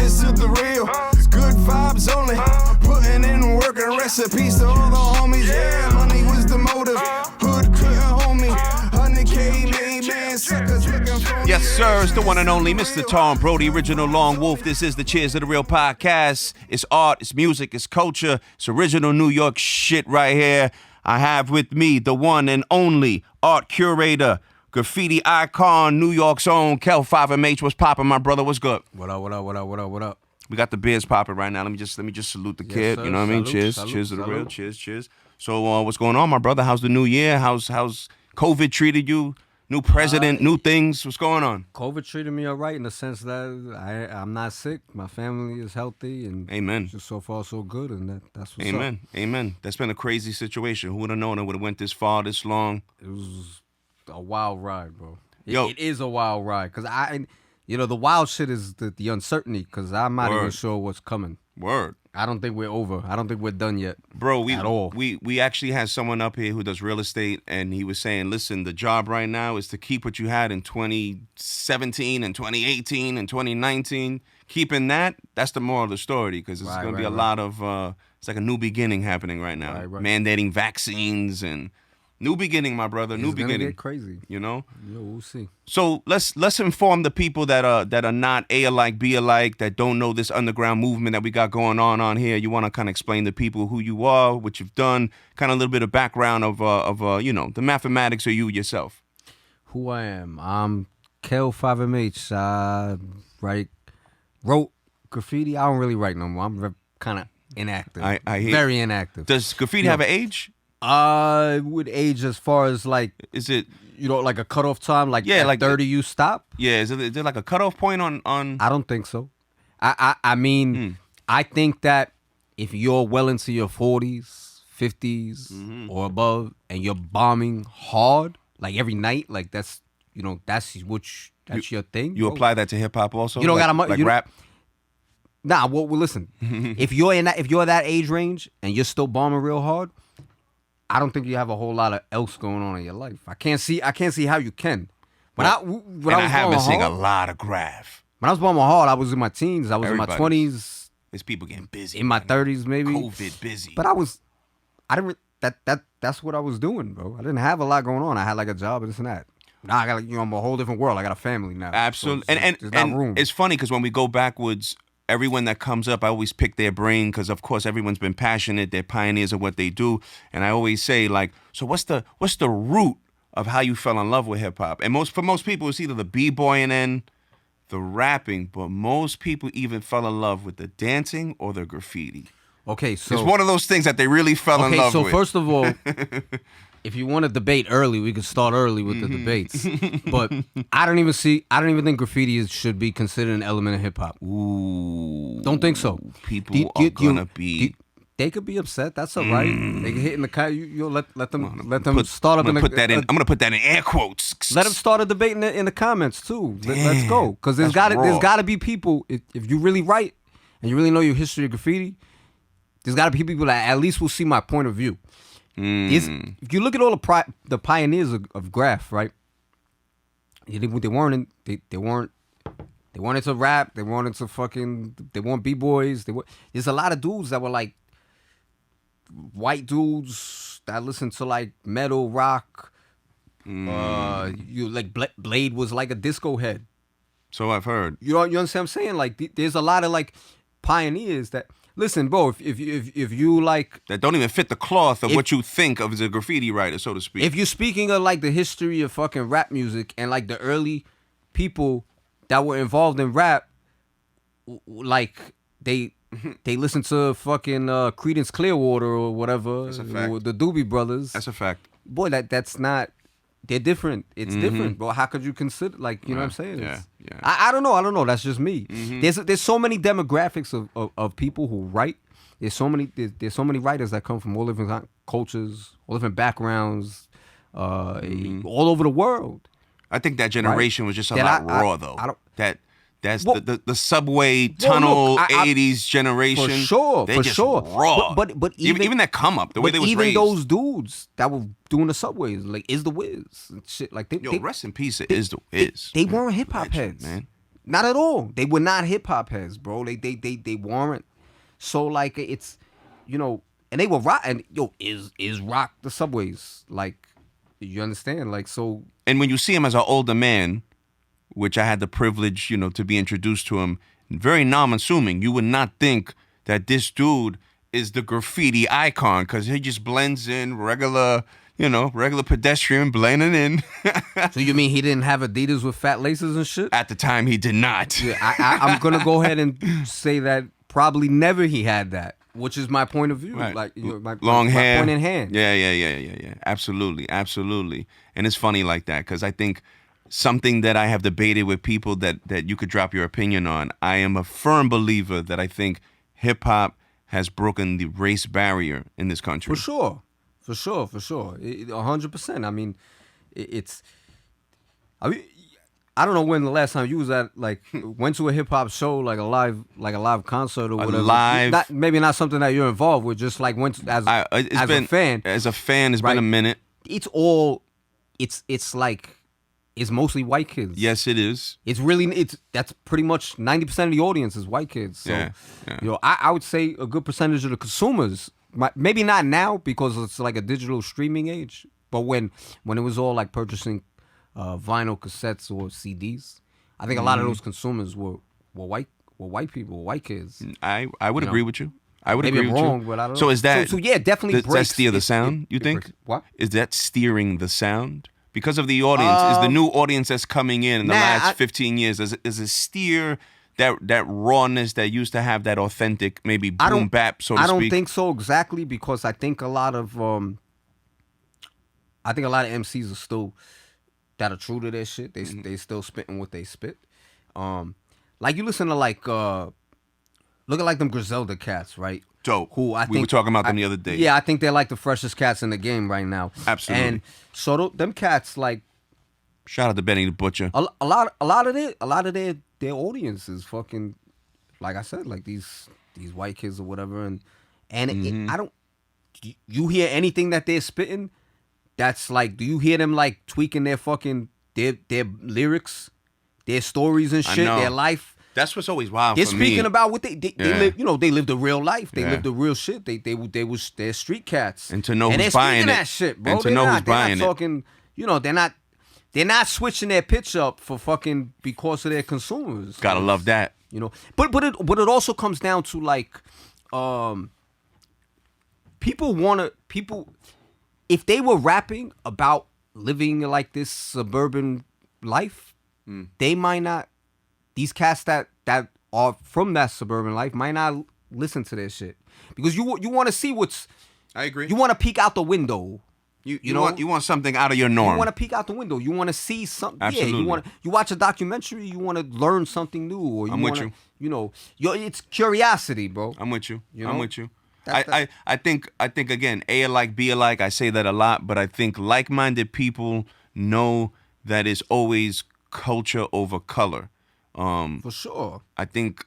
cheers to the real. Good vibes only. Putting in work and recipes to all the homies. Yeah, money was the motive. Hood couldn't hold me. 100K made man suckers looking for me. Yes, sir. It's the one and only Mr. Tom Brody, original Long Wolf. This is the Cheers of the Real podcast. It's art, it's music, it's culture. It's original New York shit right here. I have with me the one and only art curator, graffiti icon, New York's own Kel 5Mh. What's poppin', my brother? What's good? What up? We got the beers popping right now. Let me just salute the kid. Sir. You know what I mean? Cheers. Cheers to the real. Cheers. So what's going on, my brother? How's the new year? How's COVID treated you? New president, new things. What's going on? COVID treated me all right in the sense that I'm not sick. My family is healthy, and Amen. Just so far so good, and that's what's Amen. up. Amen. That's been a crazy situation. Who would have known it would have went this far, this long? It was a wild ride, bro. Yo. It is a wild ride because the wild shit is the uncertainty because I'm not even sure what's coming. Word. I don't think we're over. I don't think we're done yet. Bro, at all. We actually had someone up here who does real estate, and he was saying, listen, the job right now is to keep what you had in 2017 and 2018 and 2019. Keeping that's the moral of the story, because it's going to be a lot of, it's like a new beginning happening right now. Right. Mandating vaccines and new beginning, my brother, new beginning. It's gonna get crazy. You know? Yo, we'll see. So let's inform the people that are not A alike, B alike, that don't know this underground movement that we got going on here. You want to kind of explain to people who you are, what you've done, kind of a little bit of background of the mathematics of you yourself. Who I am? I'm Kel 5Mh. Wrote graffiti. I don't really write no more. I'm kind of inactive. I hear. Very inactive. Does graffiti have an age? Would age as far as like, is it like a cutoff time? Like yeah, at like 30 you stop? Yeah, is there like a cutoff point on? I don't think so. I mean, I think that if you're well into your 40s, 50s or above, and you're bombing hard like every night, like that's your thing. You apply that to hip hop also? You don't gotta like rap. Nah, well listen. if you're that age range and you're still bombing real hard, I don't think you have a whole lot of else going on in your life. I can't see how you can. I have been seeing a lot of graph. When I was bombing hard, I was in my teens. I was in my 20s. There's people getting busy. In my 30s, maybe. COVID busy. But that's what I was doing, bro. I didn't have a lot going on. I had like a job and this and that. Now I got I'm a whole different world. I got a family now. Absolutely. So and room. It's funny because when we go backwards, everyone that comes up, I always pick their brain because, of course, everyone's been passionate. They're pioneers of what they do. And I always say, like, so what's the root of how you fell in love with hip-hop? And for most people, it's either the b-boying and the rapping, but most people even fell in love with the dancing or the graffiti. Okay, so... It's one of those things that they really fell in love with. Okay, so first of all... If you want to debate early, we could start early with the debates. But I don't even think graffiti should be considered an element of hip hop. Ooh. Don't think so. People are gonna be. They could be upset. That's all right. They can hit in the car. Let them start up. I'm gonna put that in air quotes. Let them start a debate in the comments too. Let's go, because there's got to be people. If you really write and you really know your history of graffiti, there's got to be people that at least will see my point of view. If you look at all the pioneers of graph, right? They weren't into rap. They weren't into they weren't b-boys. There's a lot of dudes that were like white dudes that listened to like metal, rock. Blade was like a disco head. So I've heard. You understand what I'm saying? Like there's a lot of like pioneers that. Listen, bro, if you like... That don't even fit the cloth of what you think of as a graffiti writer, so to speak. If you're speaking of, like, the history of fucking rap music and, like, the early people that were involved in rap, like, they listened to fucking Creedence Clearwater or whatever. That's a fact. Or the Doobie Brothers. That's a fact. Boy, that's not... They're different. It's different, bro. How could you consider, like, you know what I'm saying? Yeah. I don't know. That's just me. There's so many demographics of people who write. There's so many writers that come from all different cultures, all different backgrounds, all over the world. I think that generation was just a lot raw, though. That's the subway tunnel 80s generation. For sure, They're just raw. But even that come up, the way they was raised. Even those dudes that were doing the subways, like Is the Wiz and shit, like rest in peace to Is the Wiz. They weren't hip hop heads, man. Not at all. They were not hip hop heads, bro. They weren't. So like it's, you know, and they were rock. And yo, is rock the subways? Like, you understand? Like, so. And when you see him as an older man, which I had the privilege, you know, to be introduced to him, very non-assuming, you would not think that this dude is the graffiti icon because he just blends in regular pedestrian blending in. So you mean he didn't have Adidas with fat laces and shit? At the time, he did not. Yeah, I'm gonna go ahead and say that probably never he had that, which is my point of view. Right. Like, you know, my hair. point in hand. Yeah. Absolutely. And it's funny like that because I think something that I have debated with people that you could drop your opinion on. I am a firm believer that I think hip hop has broken the race barrier in this country. For sure. 100%. I mean, I don't know when the last time you was at, like, went to a hip hop show, like a live concert or whatever. Maybe not something that you're involved with, just like went to, as a fan. As a fan, it's been a minute. It's like, it's mostly white kids. Yes, it is. That's pretty much 90% of the audience is white kids. So, you know, I would say a good percentage of the consumers, maybe not now because it's like a digital streaming age, but when it was all like purchasing vinyl cassettes or CDs, I think a lot of those consumers were white people, white kids. I would agree with you. I would maybe agree I'm with wrong, you. But I don't know. So is that? So yeah, definitely. Does that steer the sound? You think? What is that steering the sound? Because of the audience, is the new audience that's coming in the last 15 years, is it steer that rawness that used to have that authentic, maybe boom bap, so to speak? I don't think so exactly, because I think a lot of MCs are still that are true to their shit. They still spitting what they spit. Like you listen to look at like them Griselda cats, right? Dope. Who we were talking about them the other day. Yeah, I think they're like the freshest cats in the game right now. Absolutely. And so them cats, like, shout out to Benny the Butcher. A lot of their audience is fucking, like I said, like these white kids or whatever, and I don't. You hear anything that they're spitting? That's like, do you hear them like tweaking their fucking their lyrics, their stories and shit, their life? That's what's always wild they're for me. Speaking about what they live, you know, they lived a real life. They lived the real shit. They're street cats. And to know who's buying it. That shit, bro. And to know who's buying it. Talking, you know, they're not switching their pitch up for fucking because of their consumers. Gotta love that. You know, but it also comes down to like, people if they were rapping about living like this suburban life, they might not. These cats that are from that suburban life might not listen to this shit because you want to see what's. I agree. You want to peek out the window. You want something out of your norm. You want to peek out the window. You want to see something. Absolutely. Yeah, you watch a documentary. You want to learn something new. Or I'm with you. You know, it's curiosity, bro. I'm with you. You know? I'm with you. I think again, A alike, B alike. I say that a lot, but I think like-minded people know that it's always culture over color. For sure. I think,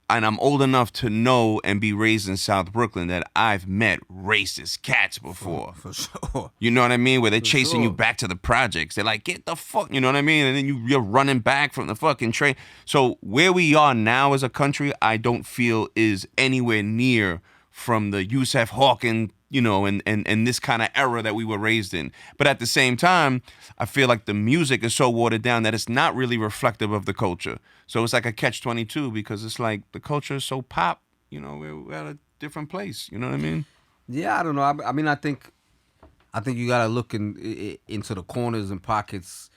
and I'm old enough to know and be raised in South Brooklyn that I've met racist cats before. For sure. You know what I mean? Where they're chasing you back to the projects. They're like, get the fuck, you know what I mean? And then you're running back from the fucking train. So where we are now as a country, I don't feel is anywhere near from the Yusef Hawking, you know, and this kind of era that we were raised in. But at the same time, I feel like the music is so watered down that it's not really reflective of the culture. So it's like a catch-22 because it's like the culture is so pop, you know, we're at a different place. You know what I mean? Yeah, I don't know. I mean, I think you gotta look into the corners and pockets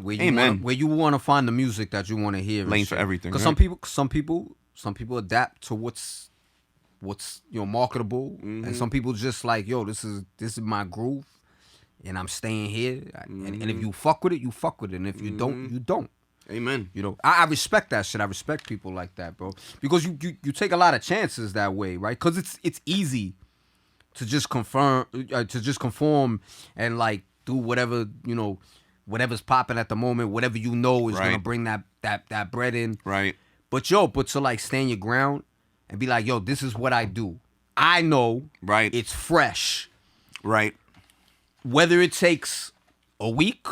where you want to find the music that you want to hear. Lane for everything. Because right? some people adapt to what's marketable, and some people just like, yo, this is my groove, and I'm staying here. And if you fuck with it, you fuck with it, and if you don't, you don't. Amen. You know, I respect that shit. I respect people like that, bro, because you take a lot of chances that way, right? Because it's easy to just conform and like do whatever, you know, whatever's popping at the moment, whatever you know is gonna bring that bread in, right? But to like stand your ground and be like, yo, this is what I do. I know, right? It's fresh, right? Whether it takes a week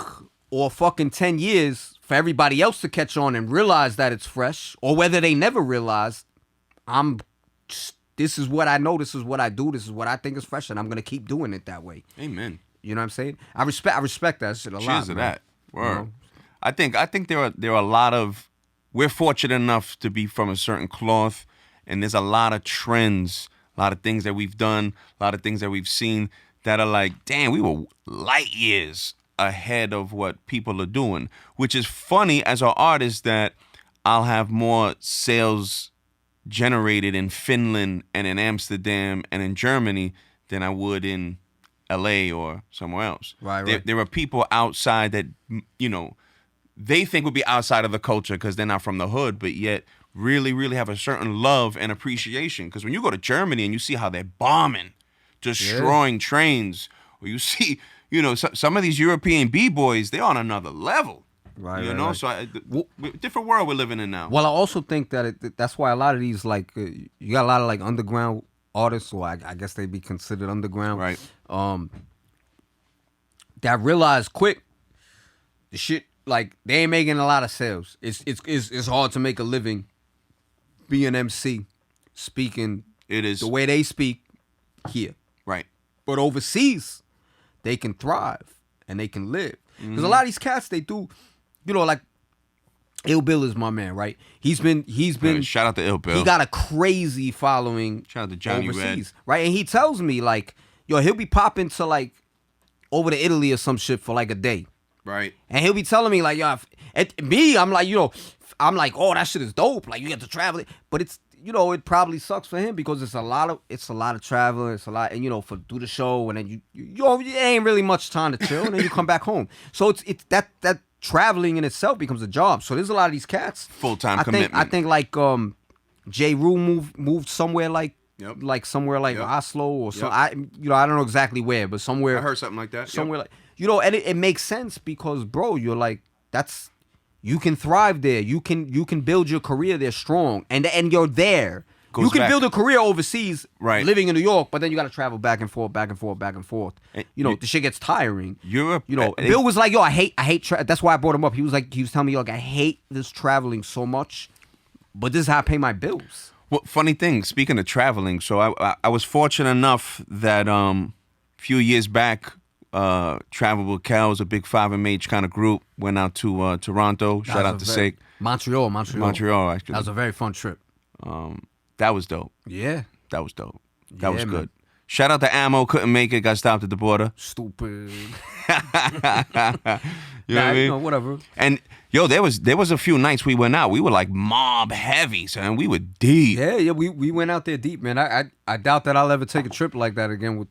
or fucking 10 years for everybody else to catch on and realize that it's fresh, or whether they never realize, this is what I know, this is what I do, this is what I think is fresh, and I'm gonna keep doing it that way. Amen. You know what I'm saying? I respect that shit a lot. Cheers to man. that. Word. You know? I think there are a lot of, we're fortunate enough to be from a certain cloth, and there's a lot of trends, a lot of things that we've done, a lot of things that we've seen that are like, damn, we were light years ahead of what people are doing, which is funny as an artist that I'll have more sales generated in Finland and in Amsterdam and in Germany than I would in LA or somewhere else. Right. There are people outside that, you know, they think would be outside of the culture because they're not from the hood, but yet really, really have a certain love and appreciation. Because when you go to Germany and you see how they're bombing, destroying trains, or you see, you know, some of these European B-boys, they're on another level. Right. You know, so different world we're living in now. Well, I also think that that's why a lot of these, like, you got a lot of, like, underground artists, or I guess they'd be considered underground. Right. That realize quick, the shit, like, they ain't making a lot of sales. It's hard to make a living being MC, speaking It is. the way they speak here. Right. But overseas, they can thrive and they can live. Because a lot of these cats, they do, you know, like, Ill Bill is my man, right? He's been Shout out to Ill Bill. He got a crazy following. Shout out to Johnny overseas, right? And he tells me, like, yo, he'll be popping to, like, over to Italy or some shit for like a day. Right. And he'll be telling me, like, yo, I'm like, you know, I'm like, oh, that shit is dope. Like, you get to travel. But it's, you know, it probably sucks for him because it's a lot of traveling. It's a lot, and, you know, for do the show, and then you ain't really much time to chill, and then you come back home. So it's that traveling in itself becomes a job. So there's a lot of these cats. Full-time commitment. I think like J. Rue moved somewhere like Yep. like somewhere like Yep. Oslo or so. Yep. I don't know exactly where, but somewhere I heard something like that. somewhere like, you know, and it makes sense because, bro, you're like, you can thrive there. You can build your career there strong, and you're there. You can build a career overseas, Right. living in New York, but then you got to travel back and forth, back and forth, back and forth. You know, the shit gets tiring. Europe, You know, Bill was like, yo, I hate. That's why I brought him up. He was telling me, like, I hate this traveling so much, but this is how I pay my bills. Well, funny thing, speaking of traveling, so I was fortunate enough that a few years back, traveled with Kel, was a big 5Mh kind of group, went out to Toronto. Shout out to Sake. Montreal, actually. That was a very fun trip. That was dope. Yeah. That was dope. That was Yeah, good. man. Shout out to Ammo, couldn't make it, got stopped at the border. Stupid. You know what I mean? You know, whatever. And yo, there was a few nights we went out. We were like mob heavy, son. We were deep. Yeah, we went out there deep, man. I doubt that I'll ever take a trip like that again with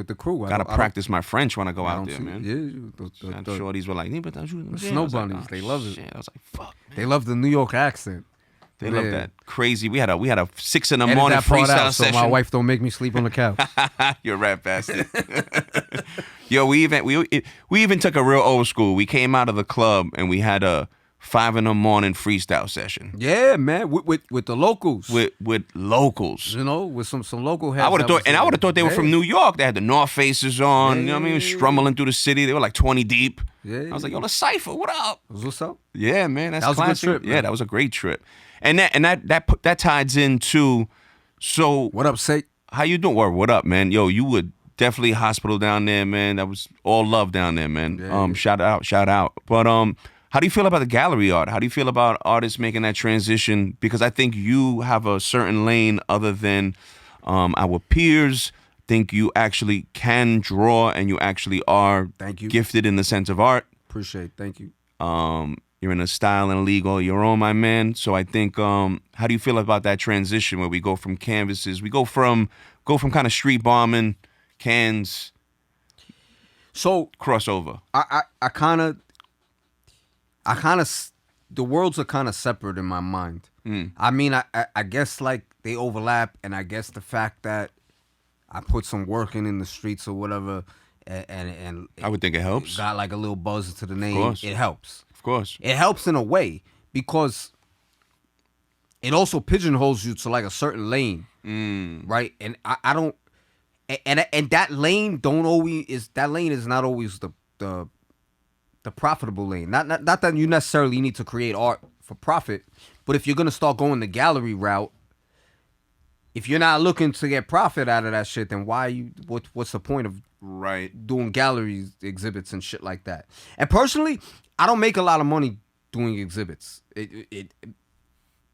the crew. Gotta practice my French when I go out there, man. Yeah, I'm sure these were like, the snow bunnies, they love it. Shit. I was like, fuck, man. They love the New York accent. They love that crazy. We had a 6 in the Edit morning that part freestyle out session. so my wife don't make me sleep on the couch. You're a rat bastard. Yo, we even took a real old school. We came out of the club and we had a 5 in the morning freestyle session. Yeah, man, with the locals. With locals. You know, with some local heads. I would have thought they were from New York. They had the North Faces on. Yeah, You know what I mean? yeah, Strummling through the city. They were like 20 deep. Yeah, I was like, yo, the Cypher, what up? What's up? Yeah, man, that's That was a good classic. trip, man. Yeah, that was a great trip. And that ties into, so What up, Sake? how you doing? Or what up, man? Yo, you were definitely hospital down there, man. That was all love down there, man. Yeah. Shout out. But how do you feel about the gallery art? How do you feel about artists making that transition? Because I think you have a certain lane other than our peers. Think you actually can draw and you actually are Thank you. gifted in the sense of art. Appreciate it. Thank you. You're in a style and a league all your own, my man. So I think, how do you feel about that transition where we go from canvases, we go from kind of street bombing, cans, So crossover? I kind of the worlds are kind of separate in my mind. I mean, I guess like they overlap, and I guess the fact that I put some work in the streets or whatever, and I would think it helps. got like a little buzz to the name. course. It helps. Of course. It helps in a way because it also pigeonholes you to like a certain lane, right? And I don't, and that lane is not always the the profitable lane. Not that you necessarily need to create art for profit, but if you're gonna start going the gallery route, if you're not looking to get profit out of that shit, then what's the point of doing galleries, exhibits, and shit like that? And personally, I don't make a lot of money doing exhibits. You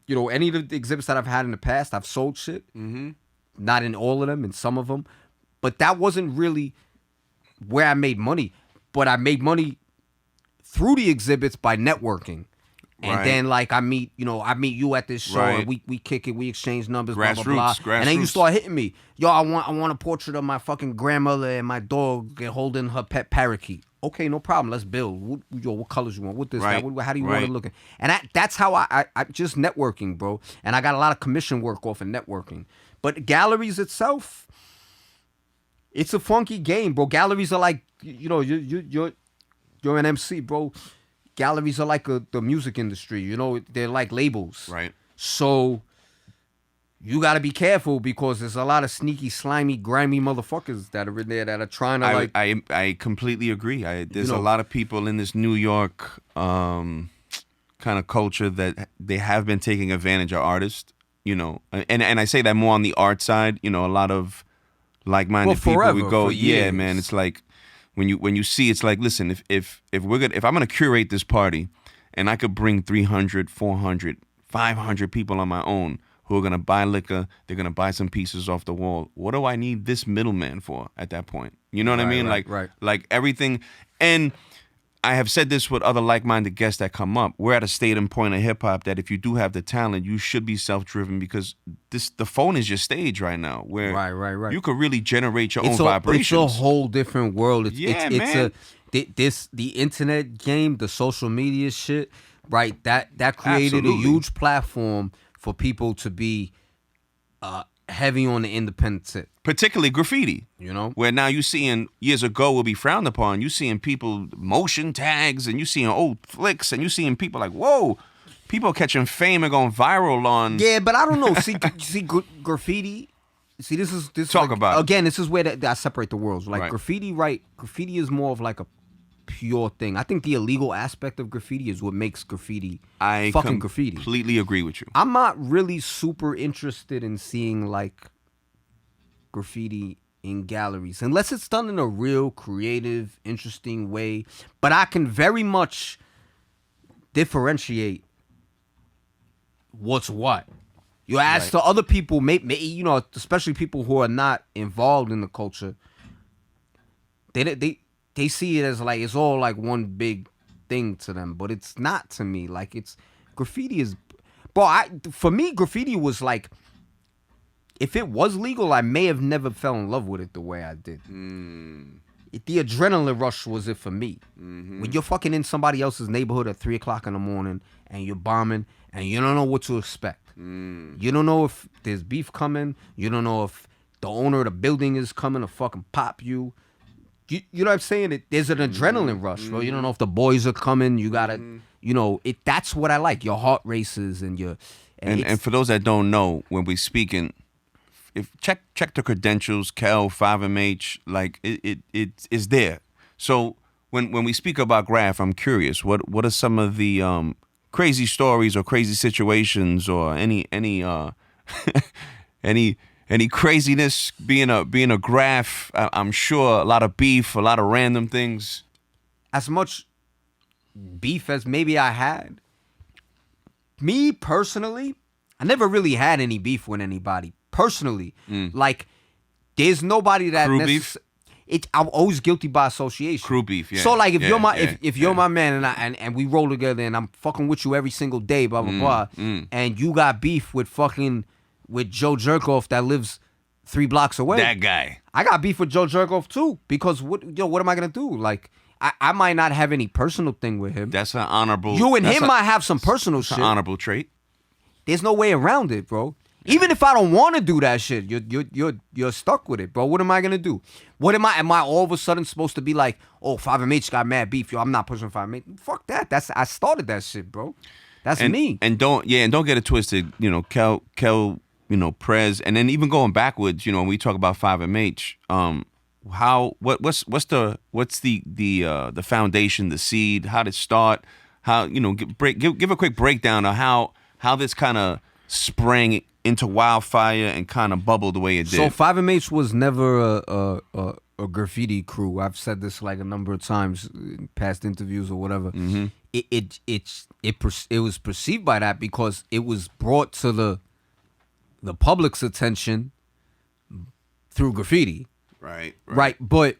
know, any of the exhibits that I've had in the past, I've sold shit. Mm-hmm. Not in all of them, in some of them. But that wasn't really where I made money. But I made money through the exhibits by networking. And then, like, I meet you at this show, and we kick it, we exchange numbers, blah, blah, blah. And then you start hitting me. Yo, I want a portrait of my fucking grandmother and my dog holding her pet parakeet. Okay, no problem. Let's build. What colors you want? What this? How do you want it looking? And that's how I just networking, bro. And I got a lot of commission work off of networking. But galleries itself, it's a funky game, bro. Galleries are like, you know, you're an MC, bro. Galleries are like the music industry, you know, they're like labels. Right. So you got to be careful because there's a lot of sneaky, slimy, grimy motherfuckers that are in there that are trying to I completely agree. There's a lot of people in this New York kind of culture that they have been taking advantage of artists, you know, and I say that more on the art side, you know, a lot of like-minded people we go, yeah, man, it's like, when you see, it's like, listen, if I'm gonna curate this party, and I could bring 300, 400, 500 people on my own who are gonna buy liquor, they're gonna buy some pieces off the wall. What do I need this middleman for at that point? You know what I mean? Like everything. And I have said this with other like-minded guests that come up. We're at a state and point of hip-hop that if you do have the talent, you should be self-driven because the phone is your stage right now. Where you could really generate your own vibrations. It's a whole different world. Man. The internet game, the social media shit, right? That created Absolutely. a huge platform for people to be heavy on the independent tip. Particularly graffiti, you know, where now you seeing years ago will be frowned upon. You seeing people motion tags, and you seeing old flicks, and you seeing people like, whoa, people catching fame and going viral on. Yeah, but I don't know. See, graffiti. See, this is talk like, about again. This is where I separate the worlds. Like graffiti, graffiti is more of like a pure thing. I think the illegal aspect of graffiti is what makes graffiti graffiti. Completely agree with you. I'm not really super interested in seeing like graffiti in galleries unless it's done in a real creative, interesting way. But I can very much differentiate what's what. You ask to other people, maybe you know, especially people who are not involved in the culture. They see it as like it's all like one big thing to them, but it's not to me. Like it's graffiti is, bro. For me, graffiti was like, if it was legal, I may have never fell in love with it the way I did. The adrenaline rush was it for me. Mm-hmm. When you're fucking in somebody else's neighborhood at 3:00 in the morning and you're bombing and you don't know what to expect. You don't know if there's beef coming. You don't know if the owner of the building is coming to fucking pop you. You know what I'm saying? There's an adrenaline rush, bro. You don't know if the boys are coming. You gotta, you know, that's what I like. Your heart races and your. And for those that don't know, when we speaking, if check the credentials, Kel 5Mh, like it is there. So when we speak about graph, I'm curious. What are some of the crazy stories or crazy situations or any any craziness being a graph? I'm sure a lot of beef, a lot of random things. As much beef as maybe I had. Me personally, I never really had any beef with anybody. Personally, like there's nobody that crew beef. I'm always guilty by association. Crew beef, yeah. So like if you're my if you're my man and we roll together and I'm fucking with you every single day, blah blah blah, and you got beef with Joe Jerkoff that lives 3 blocks away. That guy. I got beef with Joe Jerkoff too because what am I gonna do? Like I might not have any personal thing with him. That's an honorable. You and him might have some personal shit. An honorable trait. There's no way around it, bro. Even if I don't want to do that shit, you're stuck with it, bro. What am I gonna do? Am I all of a sudden supposed to be like, oh, 5Mh got mad beef, yo, I'm not pushing 5Mh. Fuck that. I started that shit, bro. That's me. And don't get it twisted. You know, Kel, you know, Prez, and then even going backwards, you know, when we talk about 5Mh, what's the foundation, the seed? How did it start? How give a quick breakdown of how this kind of sprang into wildfire and kind of bubbled the way it did. So 5Mh was never a graffiti crew. I've said this like a number of times in past interviews or whatever. Mm-hmm. It was perceived by that because it was brought to the public's attention through graffiti. Right. But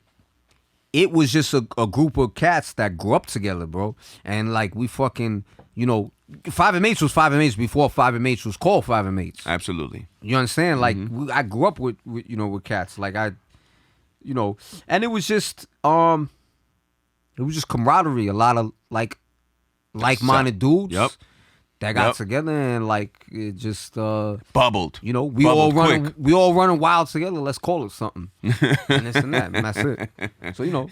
it was just a group of cats that grew up together, bro. And like we fucking, 5Mh was 5Mh before 5Mh was called 5Mh. Absolutely. You understand? Like I grew up with cats. Like and it was just camaraderie. A lot of like-minded dudes. Yep. That got together and like it just bubbled. We Bubbled all running wild together. Let's call it something. And this and that. And that's it. So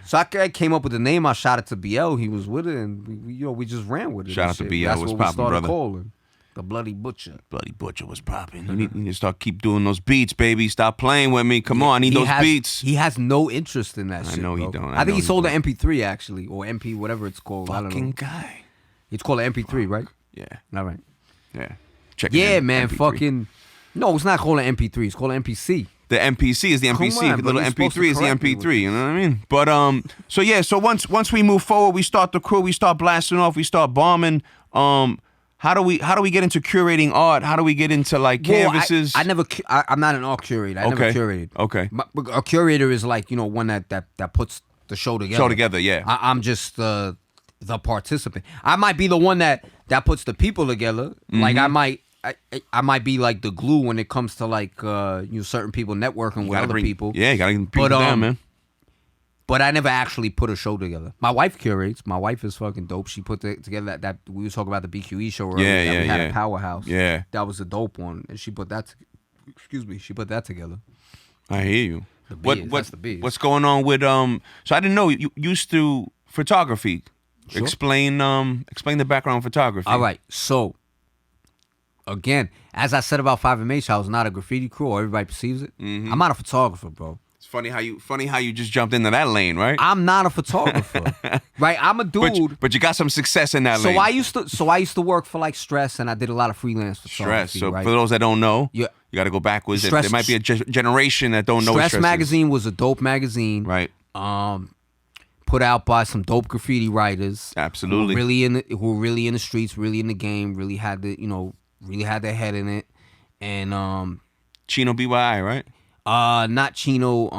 so I came up with the name. I shot it to BL. He was with it, and we just ran with it. Shout out to BL. That's was what popping, we started brother. calling the Bloody Butcher. Bloody Butcher was popping. You need to keep doing those beats, baby. Stop playing with me. Come on, I need those beats. He has no interest in that shit. I know bro. he don't. I think he sold an MP3 actually, or MP whatever it's called. I don't know. Fucking guy. It's called an MP3, right? Yeah. All right. Yeah. Check Yeah, man. MP3. Fucking. No, it's not called an MP3. It's called an MPC. The MPC is the MPC. on, the bro, little you're supposed to MP3 is the correct me MP3. You know what I mean? But so once we move forward, we start the crew. We start blasting off. We start bombing. How do we get into curating art? How do we get into like canvases? I'm not an art curator. I never curated. Okay. A curator is like one that puts the show together. Yeah. I'm just the participant. I might be the one that puts the people together. Mm-hmm. Like I might be like the glue when it comes to like certain people networking with other people. Yeah, you gotta bring people down, man. But I never actually put a show together. My wife curates. My wife is fucking dope. She put together that we were talking about the BQE show earlier. Yeah, we had a Powerhouse. Yeah, that was a dope one, and she put that. She put that together. I hear you. That's the biz. What's going on with So I didn't know you used to photography. Sure. Explain the background of photography. All right, so again, as I said about 5Mh, I was not a graffiti crew, or everybody perceives it. Mm-hmm. I'm not a photographer, bro. It's funny how you just jumped into that lane, right? I'm not a photographer, right? I'm a dude, but you got some success in that lane. So I used to work for like Stress, and I did a lot of freelance photography. Stress. So right? for those that don't know, yeah. You got to go backwards. Stress, there might be a generation that don't know what Stress magazine is. was a dope magazine, right? Put out by some dope graffiti writers. Absolutely. Who were really in the streets, really in the game, really had their head in it, and Chino BYI, right? Not Chino.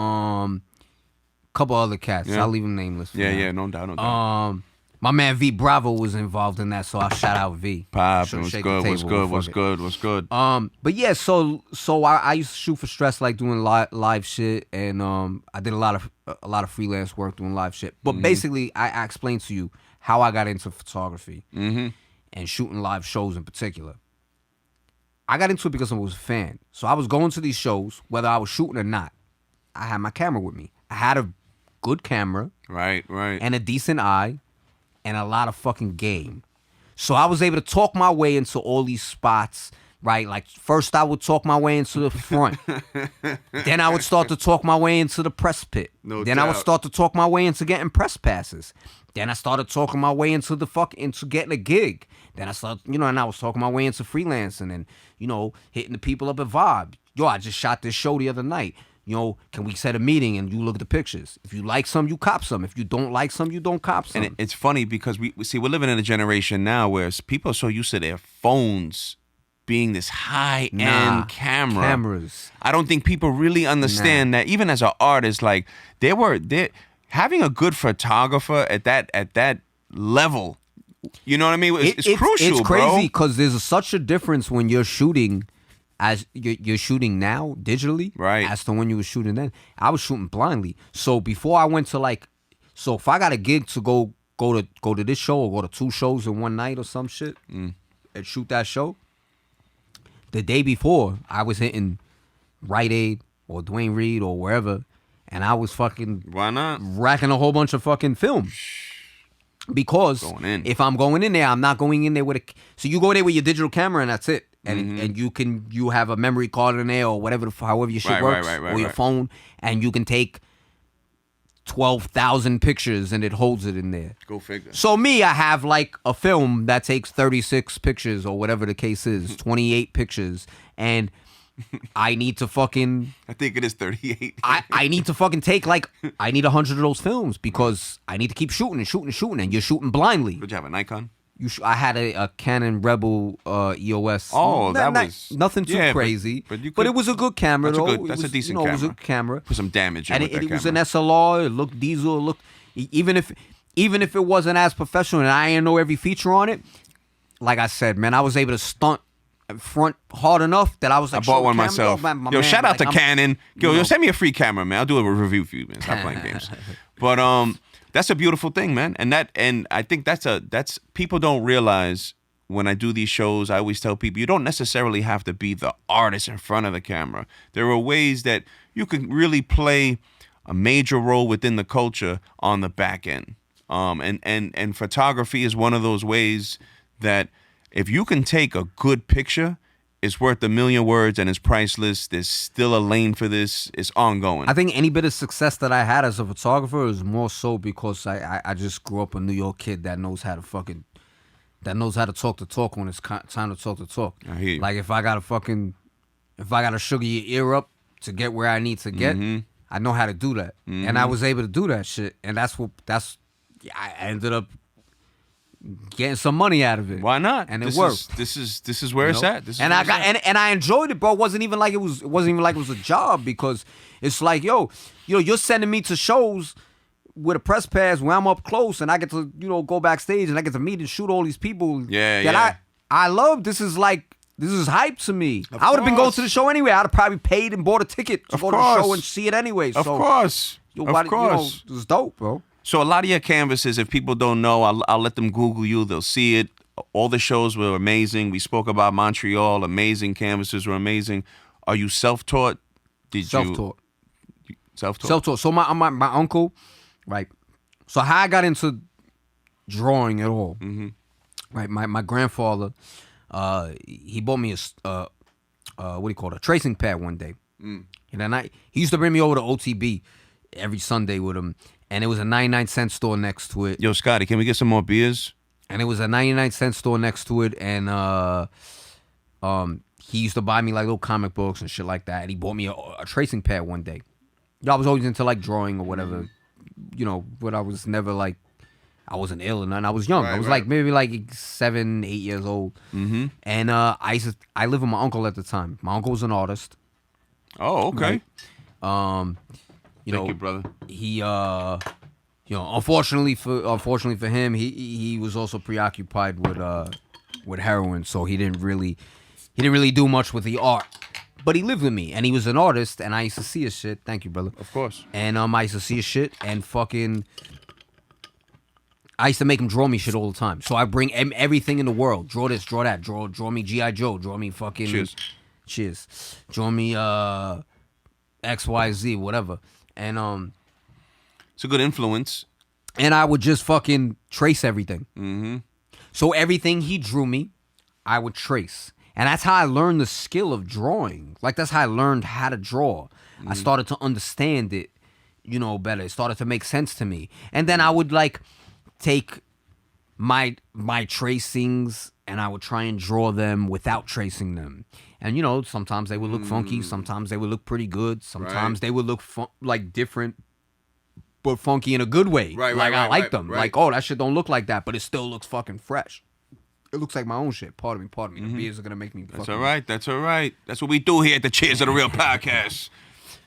Couple other cats. Yeah. I'll leave them nameless. Yeah, no doubt. My man V Bravo was involved in that, so I'll shout out V. Pop, what's good. But yeah, so I used to shoot for Stress, like doing live shit, and I did a lot of freelance work doing live shit. But basically, I explained to you how I got into photography and shooting live shows in particular. I got into it because I was a fan. So I was going to these shows, whether I was shooting or not. I had my camera with me. I had a good camera. Right. And a decent eye. And a lot of fucking game. So I was able to talk my way into all these spots, right? Like first I would talk my way into the front. Then I would start to talk my way into the press pit. No then doubt. I would start to talk my way into getting press passes. Then I started talking my way into into getting a gig. Then I started, and I was talking my way into freelancing and, hitting the people up at Vibe. Yo, I just shot this show the other night. Can we set a meeting and you look at the pictures? If you like some, you cop some. If you don't like some, you don't cop some. And it's funny because we see we're living in a generation now where people are so used to their phones being this high-end cameras. I don't think people really understand that even as an artist, like they're having a good photographer at that level. You know what I mean? It's crucial, It's bro. crazy because there's such a difference when you're shooting as you're shooting now digitally, right, as to when you were shooting then. I was shooting blindly. So before I went to if I got a gig to go to this show or go to 2 shows in one night or some shit and shoot that show, the day before I was hitting Rite Aid or Dwayne Reed or wherever, and I was fucking why not racking a whole bunch of fucking film. Because if I'm going in there, I'm not going in there with so you go there with your digital camera and that's it. And you have a memory card in there or whatever, however your shit works, or your phone, and you can take 12,000 pictures and it holds it in there. Go figure. So me, I have like a film that takes 36 pictures or whatever the case is, 28 pictures, and I need to fucking... I think it is 38. I need to fucking take like... I need 100 of those films because I need to keep shooting and shooting and shooting, and you're shooting blindly. Did you have a Nikon? I had a Canon Rebel EOS. Oh, that was... Nothing too crazy. But it was a good camera, though. That's a decent camera. It was a good camera. Put some damage in and with that it was an camera. SLR. It looked diesel. It looked... Even if it wasn't as professional and I didn't know every feature on it, like I said, man, I was able to stunt front hard enough that I was like... I bought one myself. Yo, shout out to Canon. Yo, send me a free camera, man. I'll do a review for you, man. Stop playing games. But that's a beautiful thing, man. And I think that's people don't realize when I do these shows, I always tell people you don't necessarily have to be the artist in front of the camera. There are ways that you can really play a major role within the culture on the back end. And photography is one of those ways that if you can take a good picture, it's worth a million words and it's priceless. There's still a lane for this. It's ongoing. I think any bit of success that I had as a photographer is more so because I just grew up a New York kid that knows how to talk the talk when it's time to talk the talk. I hear you. Like if I gotta sugar your ear up to get where I need to get, I know how to do that. And I was able to do that shit. And I ended up getting some money out of it. Why not? And it worked. This is where it's at. And I enjoyed it, bro. It wasn't even like it was a job because it's like, yo, you're sending me to shows with a press pass where I'm up close and I get to, go backstage and I get to meet and shoot all these people. I love. This is hype to me. I would have been going to the show anyway. I'd have probably paid and bought a ticket to go to the show and see it anyway. Of course. It's dope, bro. So a lot of your canvases, if people don't know, I'll let them Google you. They'll see it. All the shows were amazing. We spoke about Montreal. Amazing canvases were amazing. Are you self-taught? Self-taught. Self-taught? Self-taught. So my uncle, right? So how I got into drawing at all, right? My grandfather, he bought me a tracing pad one day. And then he used to bring me over to OTB every Sunday with him. And it was a 99-cent store next to it. Yo, Scotty, can we get some more beers? And it was a 99-cent store next to it. And he used to buy me like little comic books and shit like that. And he bought me a tracing pad one day. I was always into like drawing or whatever, but I was never like, I wasn't ill or nothing. I was young. I was like maybe like 7, 8 years old. And I lived with my uncle at the time. My uncle was an artist. Oh, okay. Right? Thank you, brother. He, unfortunately for him, he was also preoccupied with heroin, so he didn't really do much with the art. But he lived with me, and he was an artist, and I used to see his shit. Thank you, brother. Of course. And I used to see his shit, and fucking, I used to make him draw me shit all the time. So I bring everything in the world. Draw this, draw that. Draw me G.I. Joe. Draw me fucking... Cheers. Draw me XYZ, whatever. And it's a good influence. And I would just fucking trace everything. So everything he drew me, I would trace. And that's how I learned the skill of drawing. Like, that's how I learned how to draw. I started to understand it, better. It started to make sense to me. And then I would, like, take my tracings and I would try and draw them without tracing them. And, sometimes they would look funky. Sometimes they would look pretty good. Sometimes they would look like different, but funky in a good way. I like them. Like, oh, that shit don't look like that, but it still looks fucking fresh. It looks like my own shit. Pardon me. The beers are going to make me fucking... That's all right. That's what we do here at the Cheers of the Real podcast.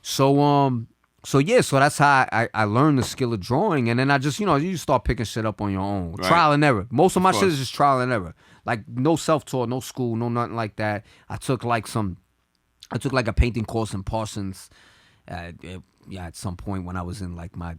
So that's how I learned the skill of drawing. And then I just, you start picking shit up on your own. Right. Trial and error. Most of my shit is just trial and error. Like, no self-taught, no school, no nothing like that. I took like a painting course in Parsons at some point when I was in like my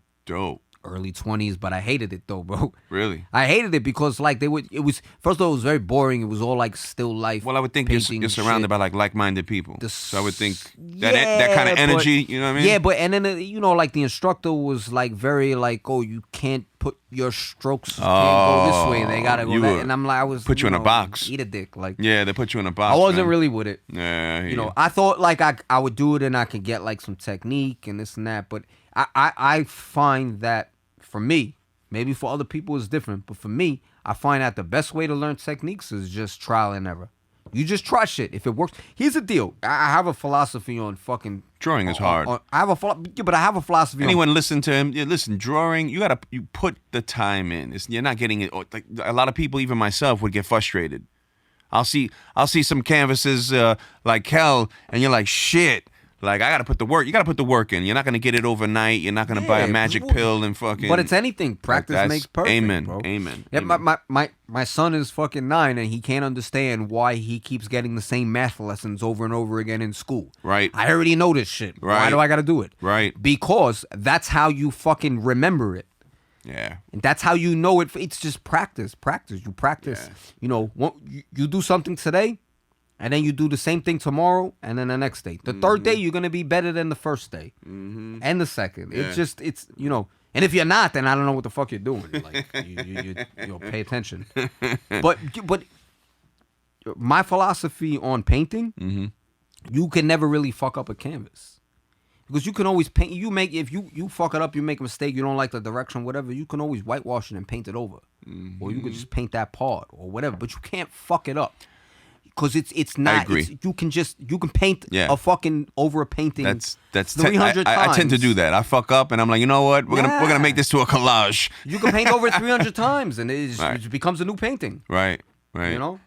early 20s, but I hated it though, bro. Really? I hated it because like first of all, it was very boring. It was all like still life. Well, I would think you're surrounded by like-minded people. So I would think that kind of energy, you know what I mean? Yeah, but and then like the instructor was like very like, oh, you can't put your strokes can't go this way. They gotta go that. And I'm like, I was put you in a box. Eat a dick, like. Yeah, they put you in a box. I wasn't really with it. Yeah, I thought like I would do it and I could get like some technique and this and that, but I find that for me, maybe for other people it's different, but for me, I find that the best way to learn techniques is just trial and error. You just try shit. If it works, here's the deal. I have a philosophy on fucking drawing is hard. but I have a philosophy. Anyone listen to him? Yeah, listen, drawing. You put the time in. You're not getting it. Like a lot of people, even myself, would get frustrated. I'll see some canvases like Kel, and you're like, shit. Like, I gotta put the work. You gotta put the work in. You're not gonna get it overnight. You're not gonna buy a magic pill and fucking. But it's anything. Practice makes perfect. Amen. Bro. Amen. Yeah, Amen. my son is fucking 9 and he can't understand why he keeps getting the same math lessons over and over again in school. Right. I already know this shit. Right. Why do I gotta do it? Right. Because that's how you fucking remember it. Yeah. And that's how you know it. It's just practice. You practice. Yeah. You know, you do something today. And then you do the same thing tomorrow, and then the next day. The third day, you're gonna be better than the first day, and the second. Yeah. It's you know. And if you're not, then I don't know what the fuck you're doing. Like you pay attention. But my philosophy on painting, you can never really fuck up a canvas because you can always paint. If you fuck it up, you make a mistake, you don't like the direction, whatever. You can always whitewash it and paint it over, or you could just paint that part or whatever. But you can't fuck it up. Because it's not. I agree. You can paint a fucking over a painting. That's 300 times. I tend to do that. I fuck up and I'm like, you know what? We're gonna make this to a collage. You can paint over 300 times and it becomes a new painting. Right. Right. You know.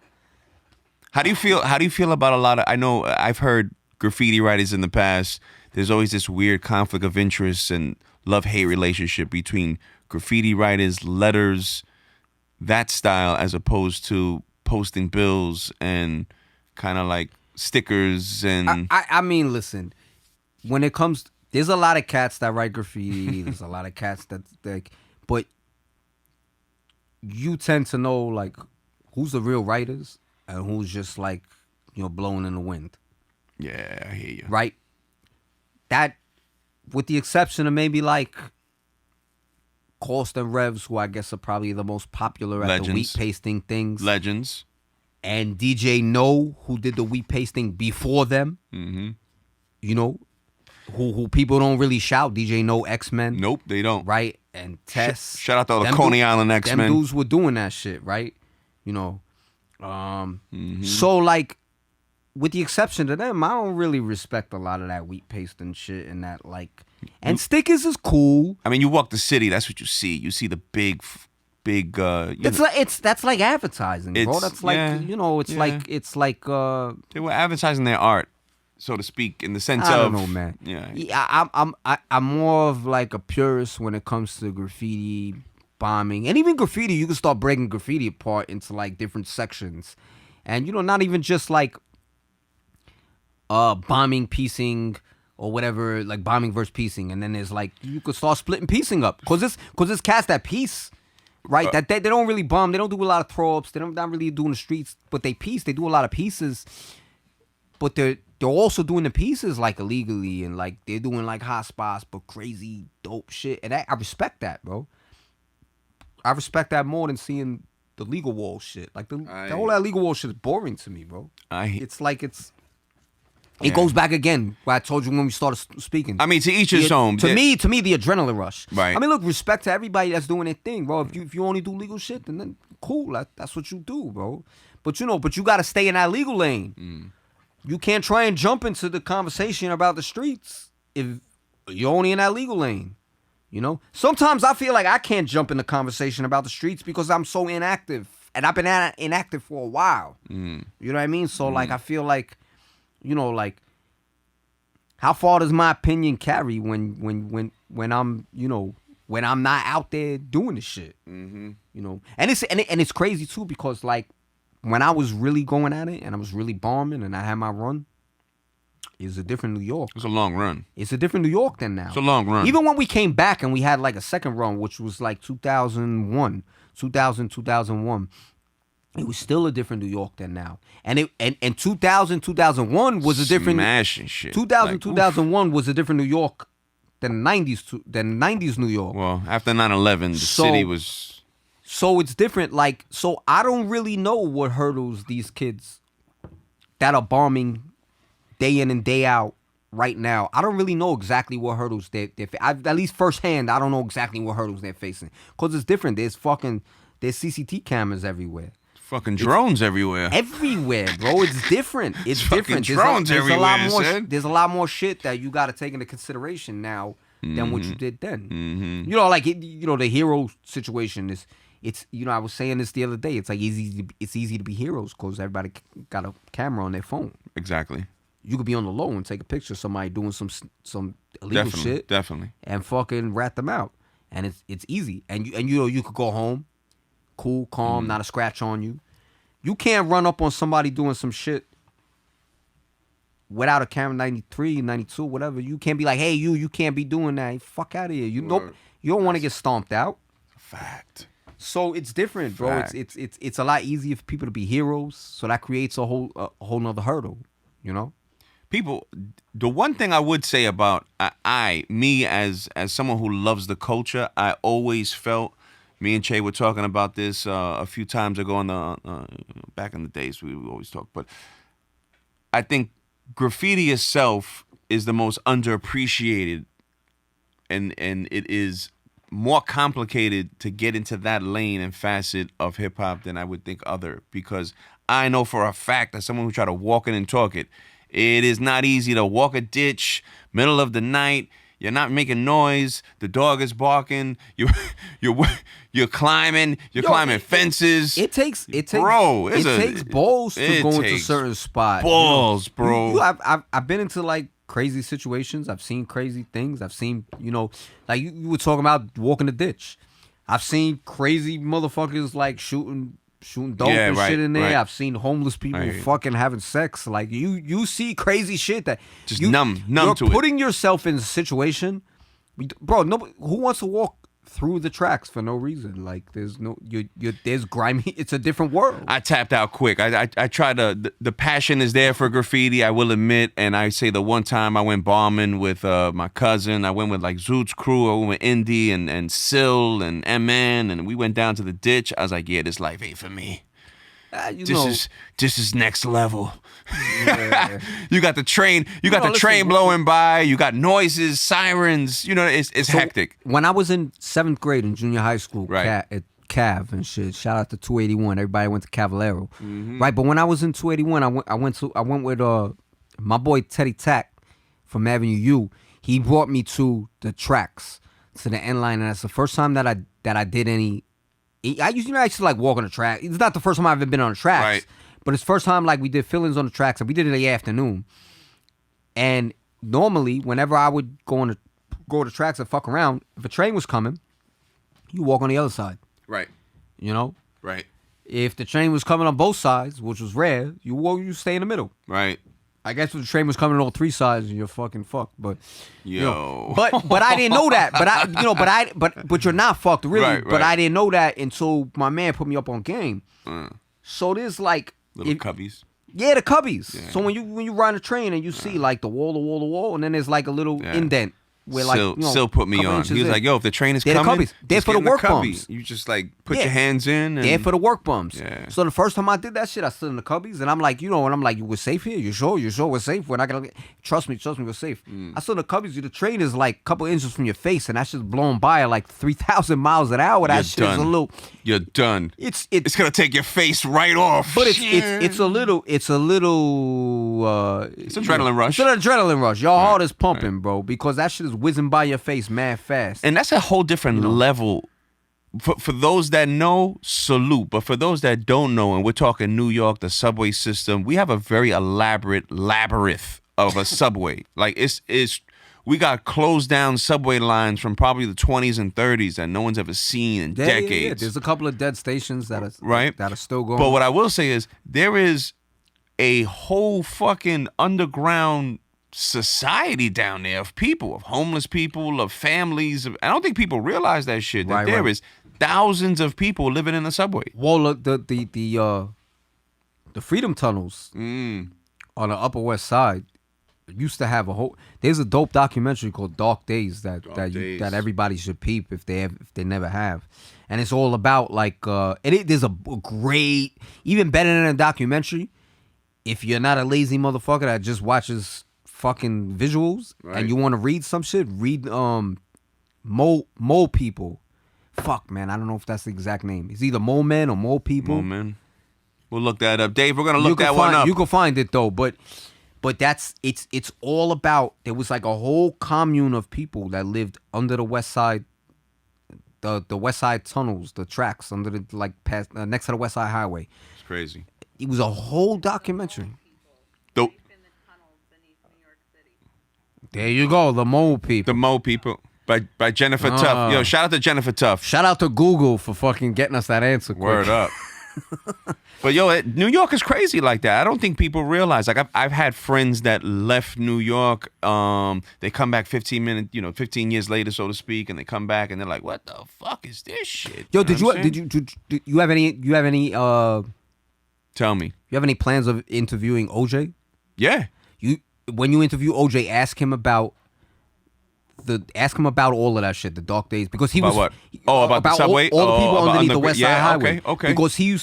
How do you feel about a lot of? I know I've heard graffiti writers in the past. There's always this weird conflict of interest and love-hate relationship between graffiti writers, letters, that style, as opposed to posting bills and kind of like stickers and I mean, listen, when it comes, there's a lot of cats that write graffiti. There's a lot of cats that like, but you tend to know like who's the real writers and who's just like, you know, blowing in the wind. Yeah, I hear you. Right. That, with the exception of maybe like Cost and Revs, who I guess are probably the most popular at the wheat pasting things. Legends. And DJ No, who did the wheat pasting before them. Mm-hmm. You know, who people don't really shout. DJ No, X-Men. Nope, they don't. Right? And Tess. Shout out to all the Coney Island X-Men. Them dudes were doing that shit, right? You know. So, like, with the exception of them, I don't really respect a lot of that wheat pasting shit and that, like... And stickers is cool. I mean, you walk the city, that's what you see. You see the big. That's like advertising, bro. That's like you know. It's like they were advertising their art, so to speak, in the sense of. I don't know, man. Yeah. I'm more of like a purist when it comes to graffiti, bombing, and even graffiti. You can start breaking graffiti apart into like different sections, and you know, not even just like bombing, piecing, or whatever, like bombing versus piecing, and then there's like you could start splitting piecing up, cause it's cast that piece, right? That they don't really bomb, they don't do a lot of throw ups, they're not really doing the streets, but they piece, they do a lot of pieces, but they're also doing the pieces like illegally and like they're doing like hot spots but crazy dope shit, and I respect that, bro. I respect that more than seeing the legal wall shit. Like the whole that legal wall shit is boring to me, bro. It goes back again, what I told you when we started speaking. I mean, to each his own. To me, the adrenaline rush. Right. I mean, look, respect to everybody that's doing their thing, bro. If you only do legal shit, then cool. That's what you do, bro. But you got to stay in that legal lane. You can't try and jump into the conversation about the streets if you're only in that legal lane. You know? Sometimes I feel like I can't jump in the conversation about the streets because I'm so inactive. And I've been inactive for a while. You know what I mean? So, like, I feel like, you know, like, how far does my opinion carry when I'm, you know, when I'm not out there doing this shit? You know, and it's crazy too because like when I was really going at it and I was really bombing and I had my run, it was a different New York. It's a long run. It's a different New York than now. It's a long run. Even when we came back and we had like a second run, which was like 2001. It was still a different New York than now. And 2001 was a different smashing shit. 2001 was a different New York than 90s New York. Well, after 9/11, the city was So it's different. Like, so I don't really know what hurdles these kids that are bombing day in and day out right now, I don't really know exactly what hurdles they're at least firsthand, I don't know exactly what hurdles they're facing. Because it's different. There's CCTV cameras everywhere. Fucking drones everywhere. Everywhere, bro. It's different. It's different. Drones everywhere, there's a lot more shit that you got to take into consideration now than what you did then. Mm-hmm. You know, like the hero situation is. It's I was saying this the other day. It's like it's easy to be heroes because everybody got a camera on their phone. Exactly. You could be on the low and take a picture of somebody doing some illegal shit. Definitely. And fucking rat them out. And it's easy. And you could go home, cool, calm, not a scratch on you. You can't run up on somebody doing some shit without a camera, 93, 92, whatever. You can't be like, hey, you can't be doing that. Fuck out of here. You don't want to get stomped out. Fact. So it's different, bro. Fact. It's a lot easier for people to be heroes. So that creates a whole nother hurdle, you know? People, the one thing I would say about me as someone who loves the culture, I always felt, me and Che were talking about this a few times ago on the back in the days we would always talk, but I think graffiti itself is the most underappreciated, and it is more complicated to get into that lane and facet of hip hop than I would think because I know for a fact, as someone who try to walk it and talk it, it is not easy to walk a ditch, middle of the night. You're not making noise. The dog is barking. You're climbing. You're climbing fences. It takes bro. It takes balls to go into certain spots. Balls, bro. I've been into like crazy situations. I've seen crazy things. I've seen like you were talking about walking the ditch. I've seen crazy motherfuckers like shooting dope and shit in there. Right. I've seen homeless people fucking having sex. Like you see crazy shit that just numb to it. You're putting yourself in a situation, bro. Nobody who wants to walk through the tracks for no reason. Like there's grimy. It's a different world. I tapped out quick. I tried to. The passion is there for graffiti, I will admit. And I say the one time I went bombing with my cousin. I went with like Zoot's crew. I went with Indy and Sill and MN, and we went down to the ditch. I was like, yeah, this life ain't for me. This is next level. Yeah. You got the train. You got the train blowing by. You got noises, sirens. It's hectic. When I was in 7th grade in junior high school, right. At Cav and shit. Shout out to 281. Everybody went to Cavallero, mm-hmm. right? But when I was in 281, I went with my boy Teddy Tack from Avenue U. He brought me to the tracks, to the end line, and that's the first time that I did any. I used to like walk on the track. It's not the first time I've ever been on the tracks, right. But it's the first time like we did fill-ins on the tracks, and we did it in the afternoon. And normally, whenever I would go to tracks and fuck around, if a train was coming, you walk on the other side, right? Right. If the train was coming on both sides, which was rare, you stay in the middle, right? I guess if the train was coming on all three sides, you're fucking fucked. But but I didn't know that. But you're not fucked really. Right. But I didn't know that until my man put me up on game. So there's like little cubbies. Yeah, the cubbies. Yeah. So when you ride a train and you see like the wall, and then there's like a little indent. Where Still put me on. He was like, yo, if the train is coming, they're for the work bums. You just like put your hands in. They're for the work bums. Yeah. So the first time I did that shit, I stood in the cubbies, and I'm like, and I'm like, we're safe here? You sure we're safe? We're not gonna trust me, we're safe. I stood in the cubbies. The train is like a couple inches from your face, and that's just blowing by at like 3,000 miles an hour. That shit is a little. You're done. It's gonna take your face right off. But it's a little. It's adrenaline rush. It's an adrenaline rush. Your heart is pumping, bro, because that shit is whizzing by your face mad fast. And that's a whole different level. For those that know, salute. But for those that don't know, and we're talking New York, the subway system, we have a very elaborate labyrinth of a subway. Like we got closed down subway lines from probably the 20s and 30s that no one's ever seen in decades. Yeah. There's a couple of dead stations that are still going. But what I will say is there is a whole fucking underground society down there of people, of homeless people, of families. I don't think people realize that shit. That there is thousands of people living in the subway. Well, look, the Freedom Tunnels on the Upper West Side used to have there's a dope documentary called Dark Days that everybody should peep if they never have, and it's all about like there's a great, even better than a documentary, if you're not a lazy motherfucker that just watches fucking visuals Right. and you want to read some shit, read Mole People. Fuck, man, I don't know if that's the exact name. It's either Mole Men or Mole People. Mole Men. We'll look that up. Dave, we're going to look that find, one up. You can find it, though, but it's all about, there was like a whole commune of people that lived under the West Side, the West Side tunnels, the tracks under the, like, past, next to the West Side Highway. It's crazy. It was a whole documentary. The There you go, the Mole People. Mole People by Jennifer Tuff. Yo, shout out to Jennifer Tuff. Shout out to Google for fucking getting us that answer quick. Word up. But yo, New York is crazy like that. I don't think people realize. Like I've had friends that left New York. They come back 15 years later, so to speak, and they come back and they're like, "What the fuck is this shit?" Yo, did you have any Tell me. You have any plans of interviewing OJ? Yeah. When you interview OJ, ask him about all of that shit, the dark days, because he About was what? About the subway? all the people about underneath the West Side Highway. Okay. Because he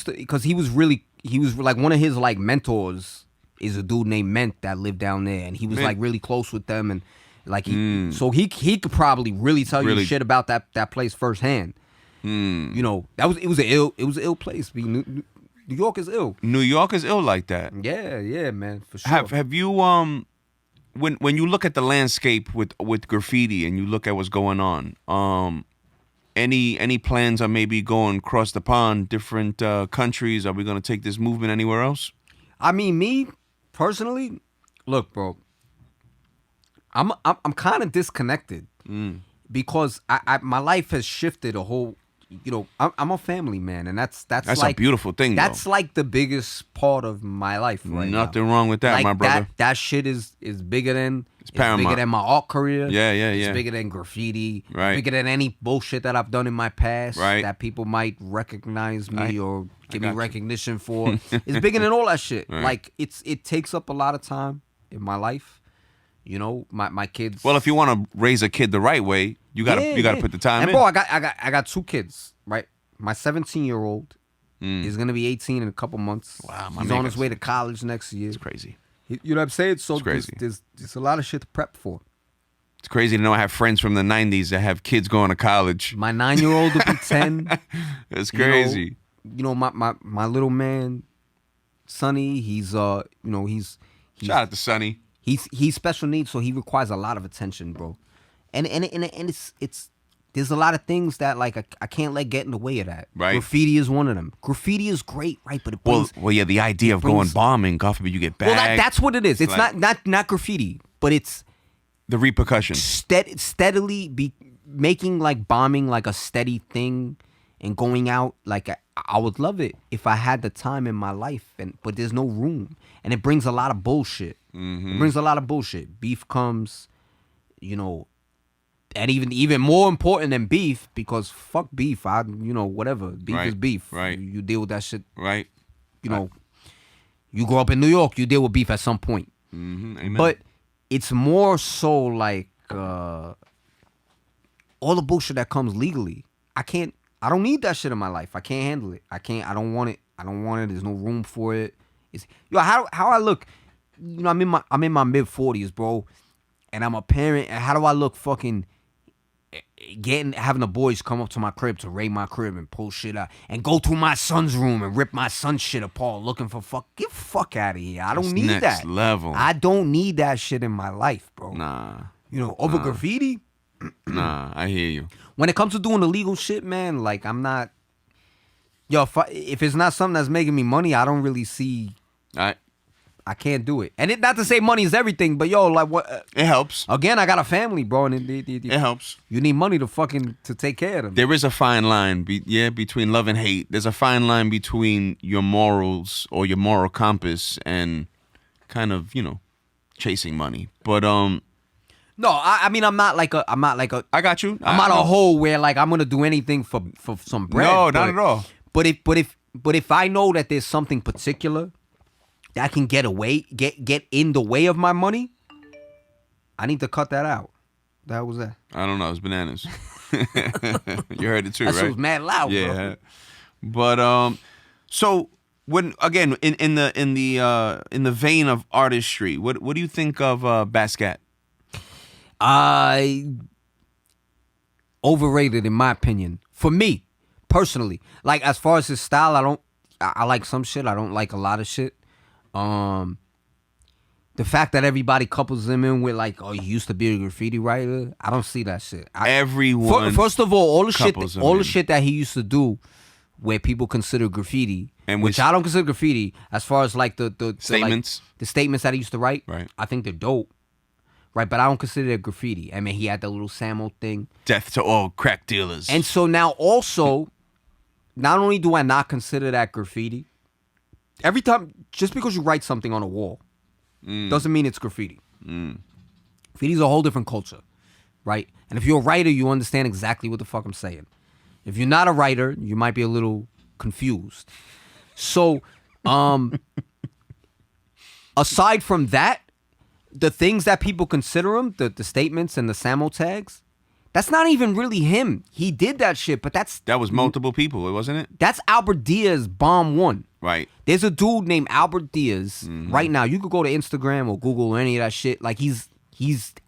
was like one of his like mentors is a dude named Ment that lived down there, and he was like really close with them, and like so he could probably really tell you shit about that place firsthand. You know, it was an ill place. New York is ill. New York is ill like that. Yeah, man, for sure. Have you when you look at the landscape with graffiti and you look at what's going on, any plans on maybe going across the pond, different countries? Are we going to take this movement anywhere else? I mean, me personally, look, bro, I'm kind of disconnected because my life has shifted a whole. You know, I'm a family man, and that's like a beautiful thing. That's like the biggest part of my life right now. Nothing wrong with that, like my brother. That shit is bigger than paramount. Bigger than my art career. Yeah. It's bigger than graffiti. Right. Bigger than any bullshit that I've done in my past. Right. That people might recognize me or give me you. recognition for. It's bigger than all that shit. Right. Like it takes up a lot of time in my life. You know, my kids. Well, if you want to raise a kid the right way, you gotta put the time and in. bro, I got 2 kids, right? My 17-year-old is gonna be 18 in a couple months. Wow, he's on his way to college next year. It's crazy. You know what I'm saying? So It's crazy. There's a lot of shit to prep for. It's crazy to know I have friends from the 90s that have kids going to college. My 9-year-old will be 10. It's crazy. You know my little man, Sonny. He's Shout out to Sonny. He's special needs, so he requires a lot of attention, bro. And it's there's a lot of things that like I can't let get in the way of that. Right. Graffiti is one of them. Graffiti is great, right? But it brings, Well, yeah, the idea of going bombing, God forbid you get bagged. well, that's what it is. It's like, not graffiti, but it's the repercussions. steadily be making like bombing like a steady thing and going out. Like I would love it if I had the time in my life, but there's no room, and it brings a lot of bullshit. It brings a lot of bullshit. Beef comes, you know. And even more important than beef, because fuck beef, whatever. Beef is beef. Right. You deal with that shit. Right. You know, you grow up in New York, you deal with beef at some point. Amen. But it's more so like all the bullshit that comes legally. I don't need that shit in my life. I can't handle it. I don't want it. There's no room for it. How I look, I'm in my mid 40s, bro. And I'm a parent, and how do I look fucking having the boys come up to my crib to raid my crib and pull shit out and go through my son's room and rip my son's shit apart looking for get the fuck out of here. I don't need next that. level. I don't need that shit in my life, bro. Nah. You know, over graffiti? Nah, I hear you. When it comes to doing illegal shit, man, like I'm not. Yo, if it's not something that's making me money, I don't really see. I can't do it. And not to say money is everything, but yo, like what? It helps. Again, I got a family, bro, and it helps. You need money to take care of them. There is a fine line, between love and hate. There's a fine line between your morals or your moral compass and kind of, chasing money. But no, I mean I'm not like a. I got you. I'm not a hoe where like I'm gonna do anything for some bread. No, not at all. But if I know that there's something particular that can get in the way of my money, I need to cut that out. That was that. I don't know. It's bananas. You heard it too, That right? shit was mad loud, yeah. bro. But so when again in the vein of artistry, what do you think of Basquiat? Overrated in my opinion. For me, personally. Like as far as his style, I like some shit. I don't like a lot of shit. The fact that everybody couples him in with like, oh, he used to be a graffiti writer, I don't see that shit. Everyone. First of all the shit that he used to do, where people consider graffiti, and which I don't consider graffiti, as far as like the statements, the statements that he used to write. Right. I think they're dope. Right, but I don't consider it graffiti. I mean, he had that little Samo thing. Death to all crack dealers. And so now also, not only do I not consider that graffiti, every time, just because you write something on a wall, doesn't mean it's graffiti. Graffiti's a whole different culture, right? And if you're a writer, you understand exactly what the fuck I'm saying. If you're not a writer, you might be a little confused. So, aside from that, the things that people consider him, the statements and the Samo tags, that's not even really him. He did that shit, but that was multiple people, wasn't it? That's Albert Diaz Bomb 1. Right. There's a dude named Albert Diaz right now. You could go to Instagram or Google or any of that shit. Like he's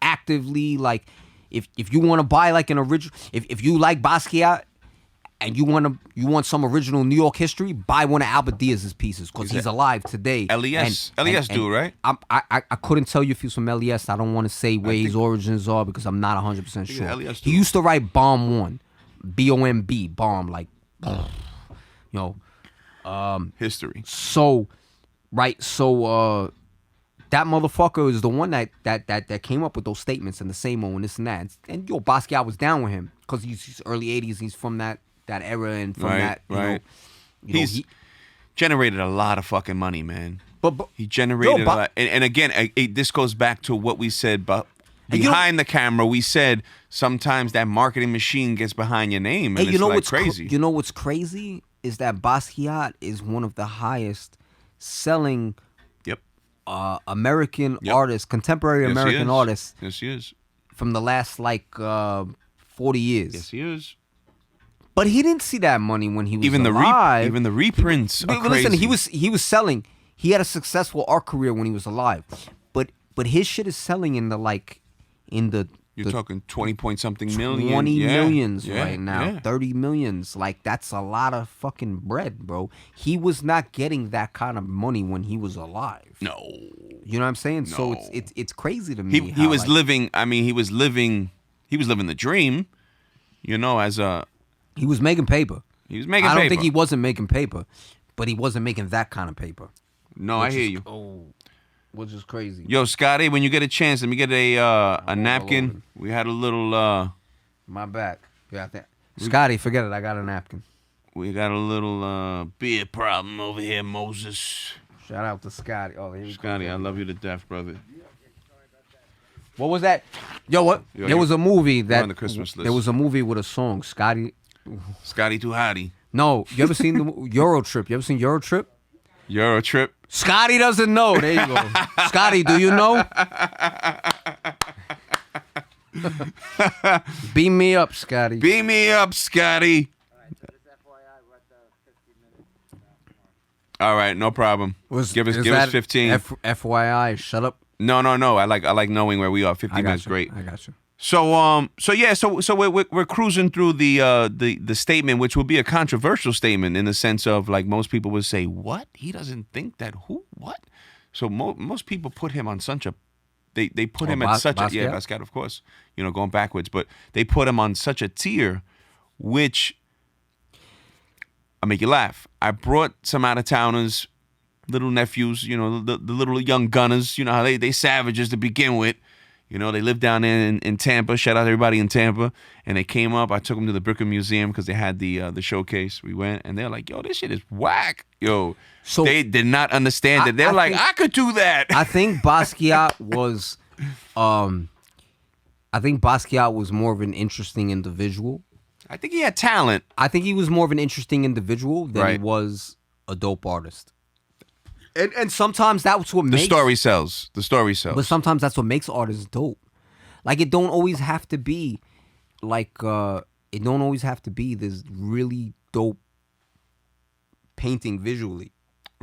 actively like, if you want to buy like an original, if you like Basquiat and you want some original New York history, buy one of Albert Diaz's pieces because he's alive today. LES dude, right? I couldn't tell you if he's from LES. I don't want to say where his origins are because I'm not 100% sure. He used to write Bomb 1, B-O-M-B, Bomb, like, history. So, right, so that motherfucker is the one that came up with those statements and the same and this and that. And Basquiat was down with him because he's early 80s. He's from that era and from that, he's generated a lot of fucking money, man. But he generated a lot. And again, this goes back to what we said behind the camera. We said sometimes that marketing machine gets behind your name, and it's like crazy. You know what's crazy is that Basquiat is one of the highest selling American artists, contemporary American artists. Yes, he is. From the last 40 years. Yes, he is. But he didn't see that money when he was alive. Even the reprints are crazy. Listen, he was selling. He had a successful art career when he was alive. But his shit is selling in the You're talking 20-point-something million. 20 millions right now. Yeah. 30 millions. Like, that's a lot of fucking bread, bro. He was not getting that kind of money when he was alive. No. You know what I'm saying? No. So it's crazy to me. He was living, he was living the dream, as a... He was making paper. He was making paper. I don't think he wasn't making paper, but he wasn't making that kind of paper. No, I hear you. Which is crazy. Yo, Scotty, when you get a chance, let me get a napkin. We had a little... My back. Yeah, Scotty, forget it. I got a napkin. We got a little beer problem over here, Moses. Shout out to Scotty. Oh, here we Scotty, I love you to death, brother. What was that? Yo, what? There was a movie that... on the Christmas list. There was a movie with a song, Scotty Too Hottie. No, you ever seen the Euro Trip? You ever seen Euro Trip? Euro Trip. Scotty doesn't know. There you go. Scotty, do you know? Beam me up, Scotty. Beam me up, Scotty. All right, no problem. Give us 15. FYI, shut up. No. I like knowing where we are. 15 minutes, great. I got you. So we're cruising through the statement, which will be a controversial statement in the sense of like most people would say, what? He doesn't think that who? What? So most people put him on such a they put him at such a Basquiat, of course, going backwards, but they put him on such a tier, which I'll make you laugh. I brought some out of towners, little nephews, the little young gunners, how they savages to begin with. They lived down there in Tampa. Shout out to everybody in Tampa. And they came up. I took them to the Brooklyn Museum because they had the showcase. We went, and they're like, yo, this shit is whack. Yo, so they did not understand it. They're like, I could do that. I think Basquiat was more of an interesting individual. I think he had talent. I think he was more of an interesting individual than he was a dope artist. And sometimes that's what makes... The story sells. But sometimes that's what makes artists dope. Like, it don't always have to be, this really dope painting visually.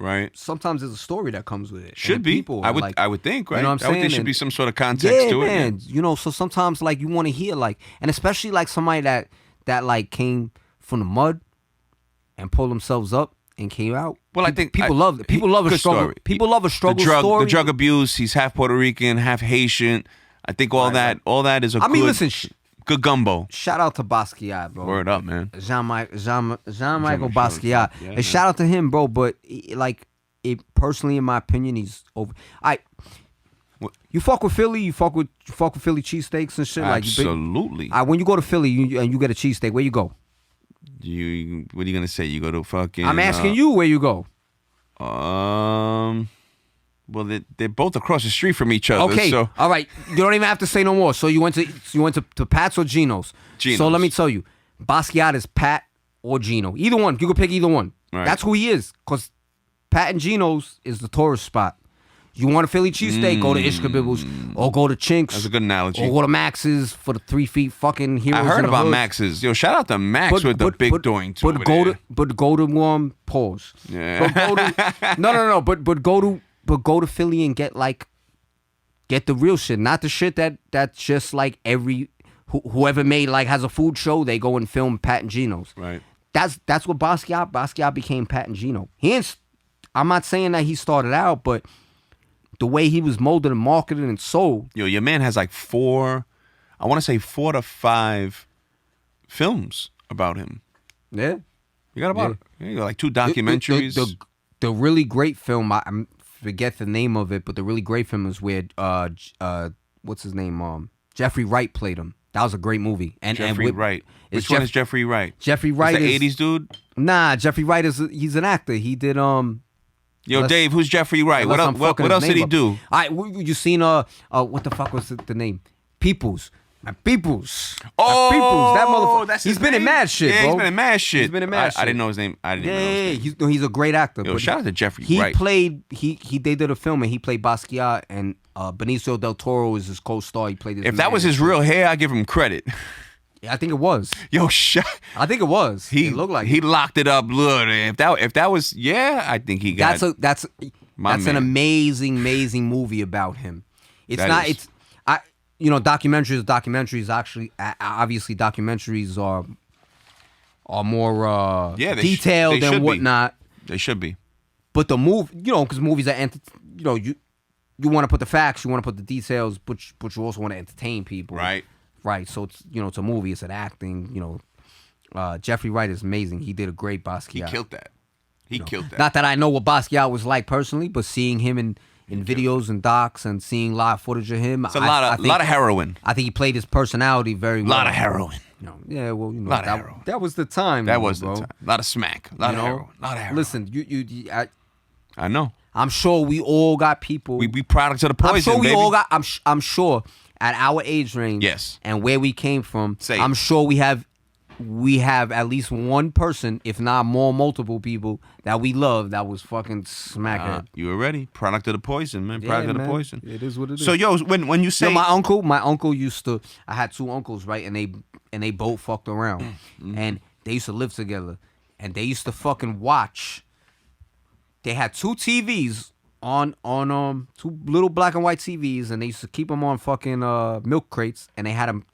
Right. sometimes there's a story that comes with it. Should And be. people are like, I would think, right? You know what I'm I would saying? think there should And- be some sort of context to it. man. You know, so sometimes like you want to hear like, and especially like somebody that like came from the mud and pulled themselves up and came out. Well, I think people love it. People love a good struggle. story. People love a struggle the story. The drug abuse. He's half Puerto Rican, half Haitian. I think all that is a I good, mean, listen, good gumbo. shout out to Basquiat, bro. Word up, man. Jean-Michael Jean-Michel, Basquiat. yeah, And man. shout out to him, bro. But like, personally, in my opinion, he's over. You fuck with Philly, you fuck with Philly cheesesteaks and shit. Absolutely. Like, when you go to Philly and you get a cheesesteak, where you go? What are you gonna say? You go to fucking? I'm asking you where you go. Well, they're both across the street from each other. Okay, So all right. You don't even have to say no more. So you went to Pat's or Geno's. So let me tell you, Basquiat is Pat or Gino. Either one. You can pick either one. Right. That's who he is. Cause Pat and Geno's is the tourist spot. You want a Philly cheesesteak, go to Ishkabibbles or go to Chinks. That's a good analogy. Or go to Max's for the 3 feet fucking heroes. I heard in the about hood. Max's. Yo, shout out to Max with the big doing too. But go to pause. Yeah. But go to Philly and get the real shit, not the shit that's just like whoever made like has a food show, they go and film Pat and Geno's. Right. That's what Basquiat became Pat and Gino. I'm not saying that he started out, but the way he was molded and marketed and sold. Yo, your man has like 4 to 5 films about him. Yeah. You got about you got like 2 documentaries. The really great film, I forget the name of it, but the really great film is where what's his name? Jeffrey Wright played him. That was a great movie. Jeffrey Wright. Which one is Jeffrey Wright? Jeffrey Wright is is the 80s dude? Nah, Jeffrey Wright he's an actor. He did Yo, Dave, who's Jeffrey Wright? What else did he do? All right, you seen what the fuck was the name? Peoples. My Peoples. Oh, My Peoples. That motherfucker. that's He's his been in name? mad shit, Yeah, bro. he's been in mad shit. He's been in mad shit. I didn't know his name. I didn't even know his name. He's a great actor. Yo, but shout out to Jeffrey he Wright. played. They did a film and he played Basquiat and Benicio del Toro is his co-star. He played this. If that was his real hair, I give him credit. I think it was. Yo, I think it was. It looked like he locked it up. Look, if that was, I think he got. That's an amazing movie about him. It's That not. is. It's documentaries actually. Obviously, documentaries are more they detailed should and be. whatnot. They should be. But the movie, because movies are, you want to put the facts, you want to put the details, but you also want to entertain people. Right. Right. So it's a movie. It's an acting. Jeffrey Wright is amazing. He did a great Basquiat. He killed that. He killed that. Not that I know what Basquiat was like personally, but seeing him in videos and docs and seeing live footage of him, It's a lot of heroin. I think he played his personality very well. A lot of heroin. Lot of heroin. That was the time. That was bro. the time. A lot of smack. A lot of heroin. A lot of heroin. Listen, I know. I'm sure we all got people. We products of the poison. I'm sure we baby. all got. I'm sure at our age range. Yes. And where we came from. Say I'm it. sure we have at least one person, if not more, multiple people that we love that was fucking smackhead. You were ready. Product of the poison, man. Product of the poison. It is what it is. So yo, when you say my uncle used to. I had 2 uncles, right, and they both fucked around, and they used to live together, and they used to fucking watch. They had 2 TVs on 2 little black and white TVs, and they used to keep them on fucking milk crates, and they had them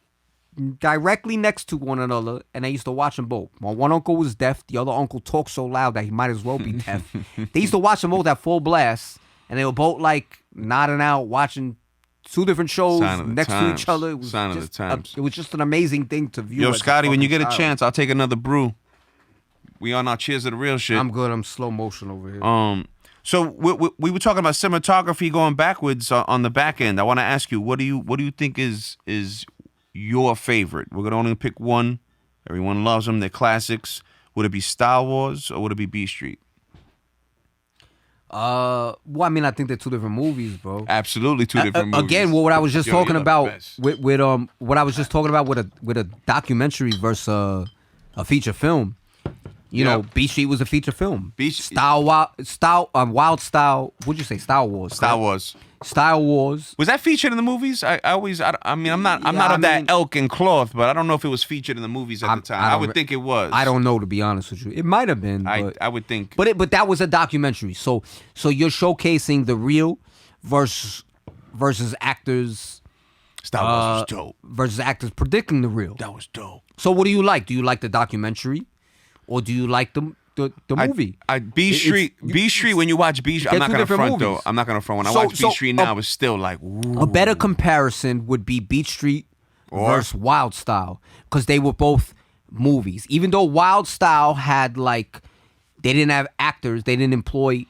directly next to one another, and they used to watch them both. My one uncle was deaf. The other uncle talked so loud that he might as well be deaf. They used to watch them both at full blast, and they were both like nodding out, watching 2 different shows next to each other. It was Sign of the times. It was just an amazing thing to view. Yo, as a Scotty, when you fucking get a child. chance, I'll take another brew. We on our cheers of the real shit. I'm good. I'm slow motion over here. So we were talking about cinematography going backwards on the back end. I want to ask you, what do you think is your favorite? We're gonna only pick one. Everyone loves them. They're classics. Would it be Star Wars or would it be B Street? Well, I mean, I think they're 2 different movies, bro. Absolutely 2 different movies. Again, what I was just talking you're the about best. with what I was just talking about with a documentary versus a feature film. You know, B Street was a feature film. Wild Style. What'd you say? Star Wars. Star correct? Wars. Style Wars. Was that featured in the movies? I mean, I'm not of that elk and cloth, but I don't know if it was featured in the movies at the time. I would think it was. I don't know, to be honest with you. It might have been. I would think. But that was a documentary. So you're showcasing the real versus actors. Style Wars was dope. Versus actors predicting the real. That was dope. So what do you like? Do you like the documentary, or do you like the movie? B Street. When you watch B Street, I'm not gonna front though. I'm not gonna front. When I watch B Street now, it's still like ooh. A better comparison would be Beat Street versus Wild Style, because they were both movies. Even though Wild Style had like, they didn't have actors, they didn't employ.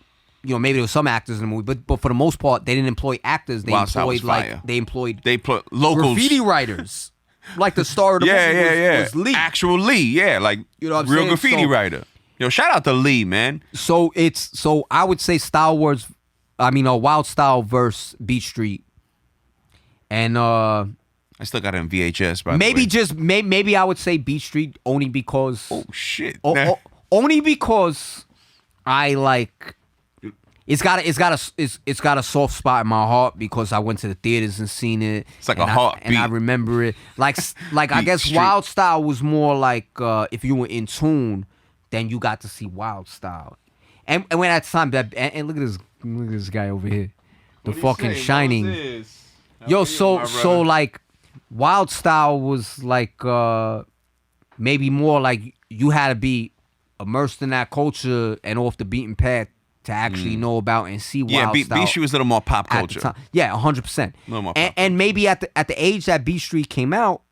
Maybe there was some actors in the movie, but for the most part, they didn't employ actors. They employed locals, graffiti writers. Like the star of the movie was Lee. Actual Lee, yeah, like real graffiti writer. Yo, shout out to Lee, man. So I would say Wild Style versus Beat Street, and I still got it in VHS. By maybe the way. maybe I would say Beat Street only because only because I like. It's got a soft spot in my heart because I went to the theaters and seen it. It's like a heartbeat, and I remember it. Like I guess Street. Wild Style was more like if you were in tune, then you got to see Wild Style. And when at the time and look at this guy over here, the fucking Shining. Yo, so like Wild Style was like maybe more like you had to be immersed in that culture and off the beaten path to actually know about and see Wild Style. B Street was a little more pop culture. Yeah, 100%. And maybe at the age that B Street came out,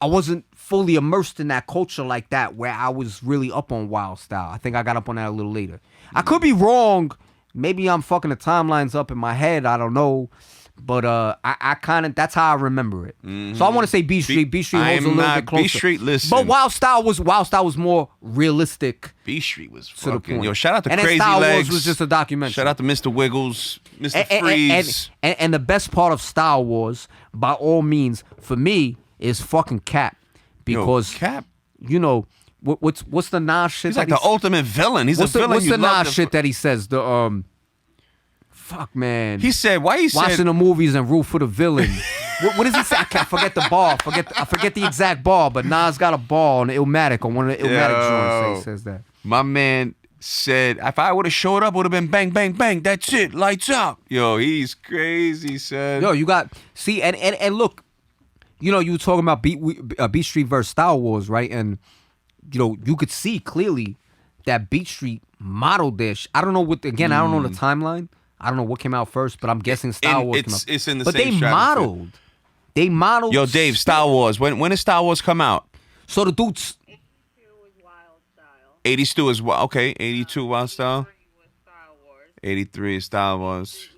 I wasn't fully immersed in that culture like that, where I was really up on Wild Style. I think I got up on that a little later. I could be wrong. Maybe I'm fucking the timelines up in my head. I don't know. But I kind of, that's how I remember it. So I want to say B Street. B Street holds a little bit closer. B Street, listen. But Wild Style was more realistic. B Street was fucking. Yo, shout out to and Crazy Style Legs. Wars was just a documentary. Shout out to Mr. Wiggles, Mr. Freeze. And the best part of Style Wars, by all means, for me, is fucking Cap. Because Cap, what's the Nas shit? He's like the ultimate villain. He's a villain. What's the Nas shit that he says? Fuck, man. He said, watching the movies and root for the villain. what does he say? I can't forget the bar. I forget the exact bar, but Nas got a bar on the Illmatic, on one of the Illmatic joints. He says that. My man said, if I would have showed up, would have been bang, bang, bang. That's it. Lights out. Yo, he's crazy, son. Yo, you got, see, and look, you were talking about Beat Street versus Style Wars, right? And, you could see clearly that Beat Street modeled this. I don't know I don't know the timeline. I don't know what came out first, but I'm guessing Style Wars came out. It's in the but same stratosphere. They modeled. Yo, Dave, Style Wars. When did Style Wars come out? So the dudes. 82 was Wild Style. 82 is what? Okay, 82 Wild Style. 83 is Style Wars.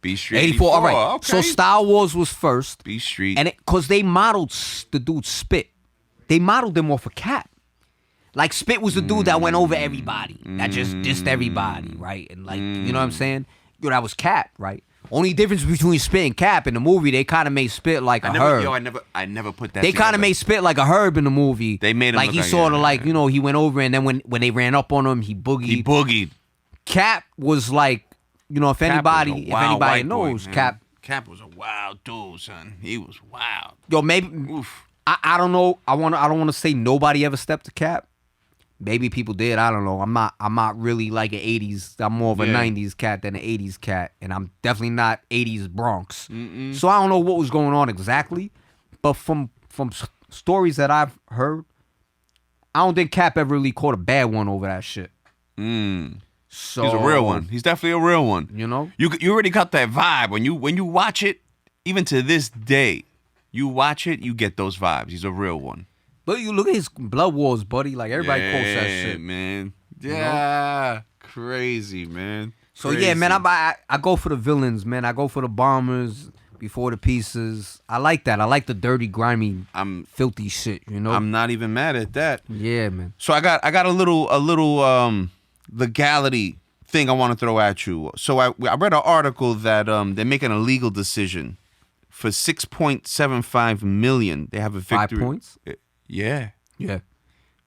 B Street. 84. All right. Okay. So Style Wars was first. B Street. And because they modeled the dude Spit, they modeled them off a Cap. Like Spit was the dude that went over everybody, that just dissed everybody, right? And like, you know what I'm saying? That was Cap, right? Only difference between Spit and Cap in the movie, they kind of made Spit like a Herb. I never put that. They kind of made Spit like a Herb in the movie. They made him like look he sort of like he went over, and then when they ran up on him, he boogied. He boogied. Cap was like, if anybody knows, boy, Cap was a wild dude, son. He was wild. Yo, maybe I don't know. I don't want to say nobody ever stepped to Cap. Maybe people did. I don't know. I'm not really like an 80s. I'm more of a 90s cat than an 80s cat. And I'm definitely not 80s Bronx. So I don't know what was going on exactly. But from stories that I've heard, I don't think Cap ever really caught a bad one over that shit. So he's a real one. He's definitely a real one. You already got that vibe. When you watch it, even to this day, you watch it, you get those vibes. He's a real one. But you look at his Blood Wars, buddy. Like, everybody quotes that shit. Man. Yeah, crazy, man. So, yeah, man, I go for the villains, man. I go for the bombers before the pieces. I like that. I like the dirty, grimy, filthy shit, I'm not even mad at that. Yeah, man. So I got a little the Gallary thing I want to throw at you. So I read an article that they're making a legal decision for $6.75 million. They have a victory. 5 points? Yeah.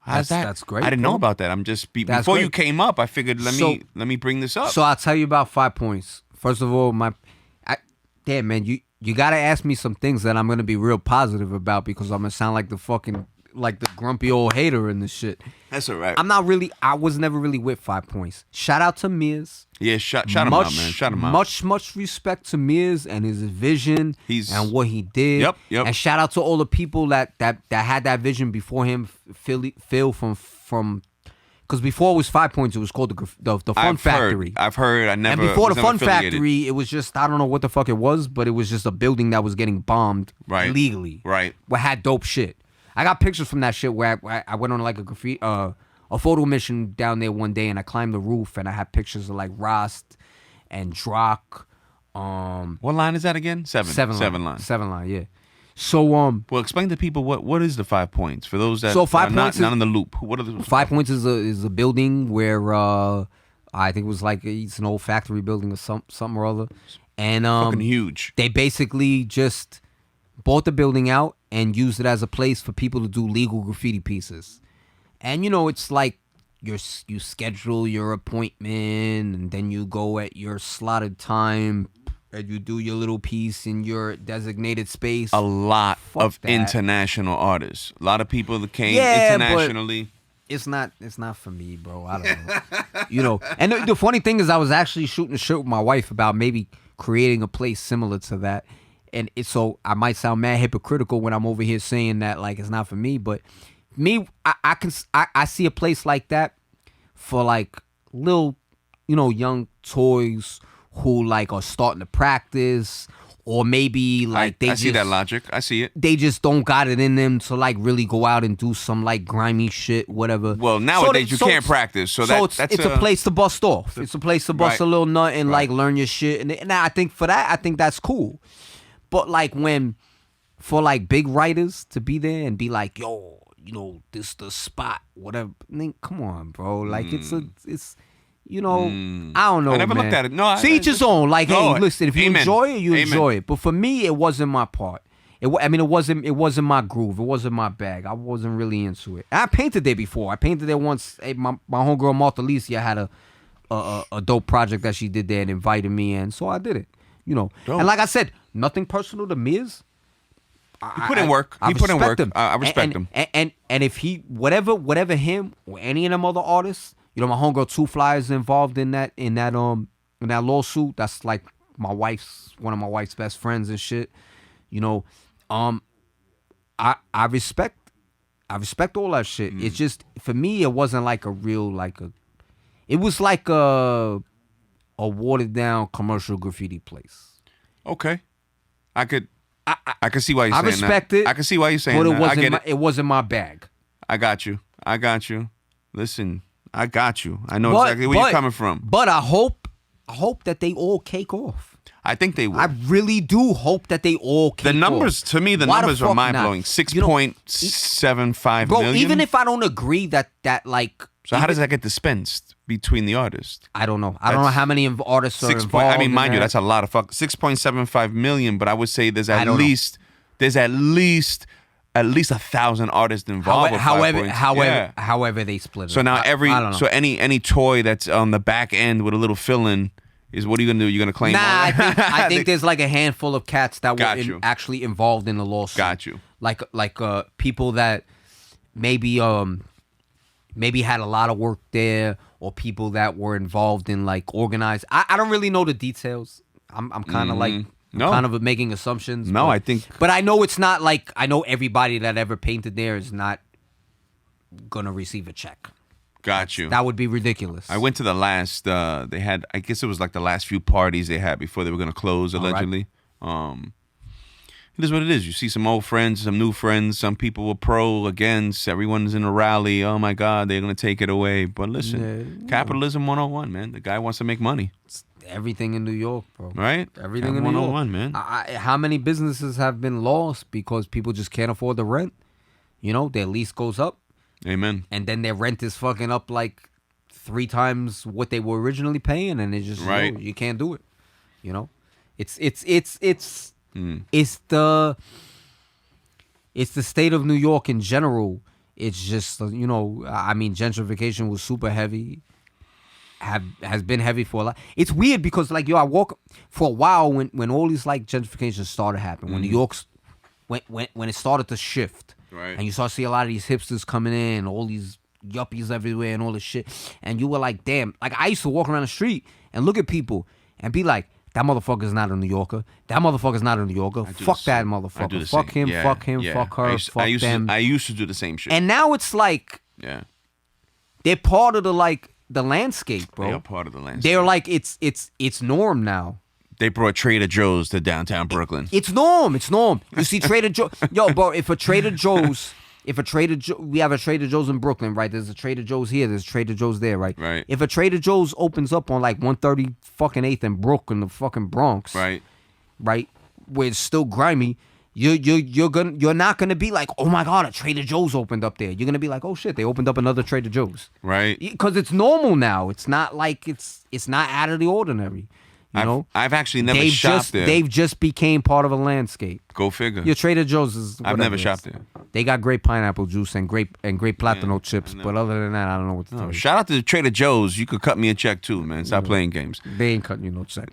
How's that? That's great. I didn't know about that. I'm just before you came up, I figured let me bring this up. So I'll tell you about 5 points. First of all, damn man, you gotta ask me some things that I'm gonna be real positive about because I'm gonna sound like the grumpy old hater in this shit. That's all right. I was never really with 5 Points. Shout out to Miz. Yeah, shout him out, man. Shout him out. Much respect to Miz and his vision and what he did. Yep. And shout out to all the people that had that vision before him. Phil from because before it was 5 Points, it was called the Fun Factory. I've heard. I never. And before the never Fun affiliated. Factory, it was just I don't know what the fuck it was, but it was just a building that was getting bombed illegally. Right. What had dope shit. I got pictures from that shit where I went on like a photo mission down there one day and I climbed the roof and I had pictures of like Rast and Drock. What line is that again? Seven line. Yeah. So well, explain to people what is the 5 Points for those that are not in the loop. What are the 5 Points is a building where I think it was like it's an old factory building or something or other, and fucking huge. They basically just bought the building out and used it as a place for people to do legal graffiti pieces, and it's like you schedule your appointment and then you go at your slotted time. And you do your little piece in your designated space. A lot of international artists. A lot of people that came internationally. It's not for me, bro. I don't know. And the funny thing is I was actually shooting a shit with my wife about maybe creating a place similar to that. And so I might sound mad hypocritical when I'm over here saying that like it's not for me, but me, I see a place like that for like little, young toys who like are starting to practice, or maybe like I see that logic. I see it. They just don't got it in them to like really go out and do some like grimy shit, whatever. Well, nowadays you can't practice, so that's it's a place to bust off. It's a place to bust a little nut and like learn your shit. And I think for that, I think that's cool. But like for like big writers to be there and be like, yo, this the spot, whatever. I mean, come on, bro. Like it's. I don't know. I never looked at it. No, to each his own. Like, hey, listen, if you amen. enjoy it, you Amen. enjoy it. But for me, it wasn't my part. It wasn't my groove. It wasn't my bag. I wasn't really into it. I painted there before. I painted there once. Hey, my homegirl Martha Alicia had a dope project that she did there and invited me in, so I did it. Dope. And like I said, nothing personal to Miz. He put in work. I respect him. And if he whatever him or any of them other artists. My homegirl 2 Flyers involved in that lawsuit. That's like one of my wife's best friends and shit. I respect all that shit. It's just for me, it wasn't like a real it was like a watered down commercial graffiti place. Okay, I could see why you're saying that. I respect it. I can see why you're saying but that. It wasn't my bag. I got you. Listen. I got you. I know exactly where you're coming from. But I hope that they all cake off. I think they will. I really do hope that they all cake off. The numbers, to me, the numbers are mind-blowing. 6.75 bro, million. even if I don't agree that like... So how does that get dispensed between the artists? I don't know. I don't know how many artists are involved. Mind you, that's a lot of 6.75 million, but I would say there's at least 1,000 artists involved. However they split it. So now any toy that's on the back end with a little fill-in is what are you gonna do? You're gonna claim? Nah, all that? I think there's like a handful of cats that were actually involved in the lawsuit. Got you. Like people that maybe had a lot of work there, or people that were involved in like organized. I don't really know the details. I'm kind of like. Kind of making assumptions. No, I think. But I know it's not like, I know everybody that ever painted there is not going to receive a check. Got you. That would be ridiculous. I went to the last, they had, I guess it was like the last few parties they had before they were going to close, allegedly. Right. It is what it is. You see some old friends, some new friends, some people were pro, against, everyone's in a rally. Oh my God, they're going to take it away. But listen, capitalism 101, man. The guy wants to make money. Everything in New York, bro. Right? Everything in New York. 101, man. How many businesses have been lost because people just can't afford the rent? Their lease goes up. Amen. And then their rent is fucking up like 3 times what they were originally paying, and it's just you can't do it. It's the state of New York in general. It's just gentrification was super heavy. has been heavy for a lot. It's weird because like I walk for a while when all these like gentrification started happening, when New York's when it started to shift, right, and you start to see a lot of these hipsters coming in, all these yuppies everywhere and all this shit, and you were like, damn, like I used to walk around the street and look at people and be like, that motherfucker's not a New Yorker. That motherfucker's not a New Yorker. Fuck that motherfucker. Fuck him, fuck him, fuck her, fuck them. I used to do the same shit. And now it's like, they're part of the landscape, bro. They are part of the landscape. They're like, it's norm now. They brought Trader Joe's to downtown Brooklyn. It's norm. You see Trader Joe. Yo, bro, we have a Trader Joe's in Brooklyn, right? There's a Trader Joe's here. There's a Trader Joe's there, right? Right. If a Trader Joe's opens up on like 130 fucking 8th and Brooklyn, the fucking Bronx, right, where it's still grimy, you're not gonna be like, oh my god, a Trader Joe's opened up there. You're gonna be like, oh shit, they opened up another Trader Joe's, right? Because it's normal now. It's not like it's not out of the ordinary. You know, I've actually never shopped there. They've just became part of a landscape. Go figure. Your Trader Joe's is. I've never shopped there. They got great pineapple juice and great platano chips, but other than that, I don't know what to tell you. Shout out to Trader Joe's. You could cut me a check too, man. Stop playing games. They ain't cutting you no check.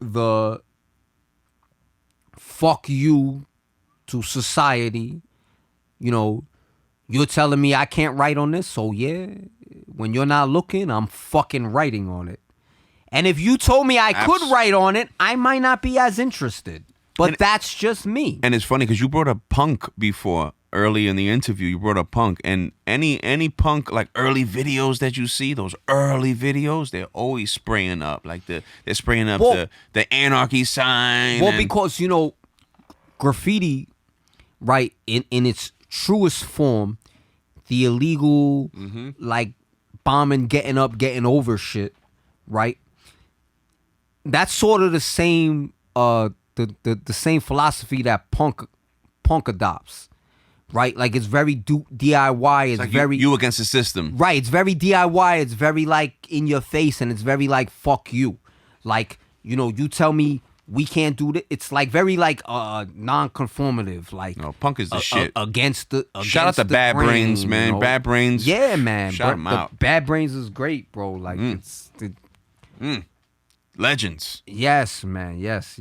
The fuck you to society, you're telling me I can't write on this, so yeah, when you're not looking, I'm fucking writing on it. And if you told me I could write on it, I might not be as interested. But that's just me. And it's funny because you brought up punk before. Early in the interview, you brought up punk, and any punk like early videos that you see, those early videos, they're always spraying up, like they're spraying up the anarchy sign. Well, because graffiti, right, in its truest form, the illegal like bombing, getting up, getting over shit, right? That's sort of the same the same philosophy that punk adopts. Right, like it's very DIY. It's like very you against the system. Right, it's very DIY. It's very like in your face, and it's very like fuck you. Like you tell me we can't do this. It's like very like non-conformative. Like no, punk is the shit. Against shout out to Bad Brains, man. Bad Brains. Yeah, man. Shout them out. Bad Brains is great, bro. Like it's legends. Yes, man. Yes.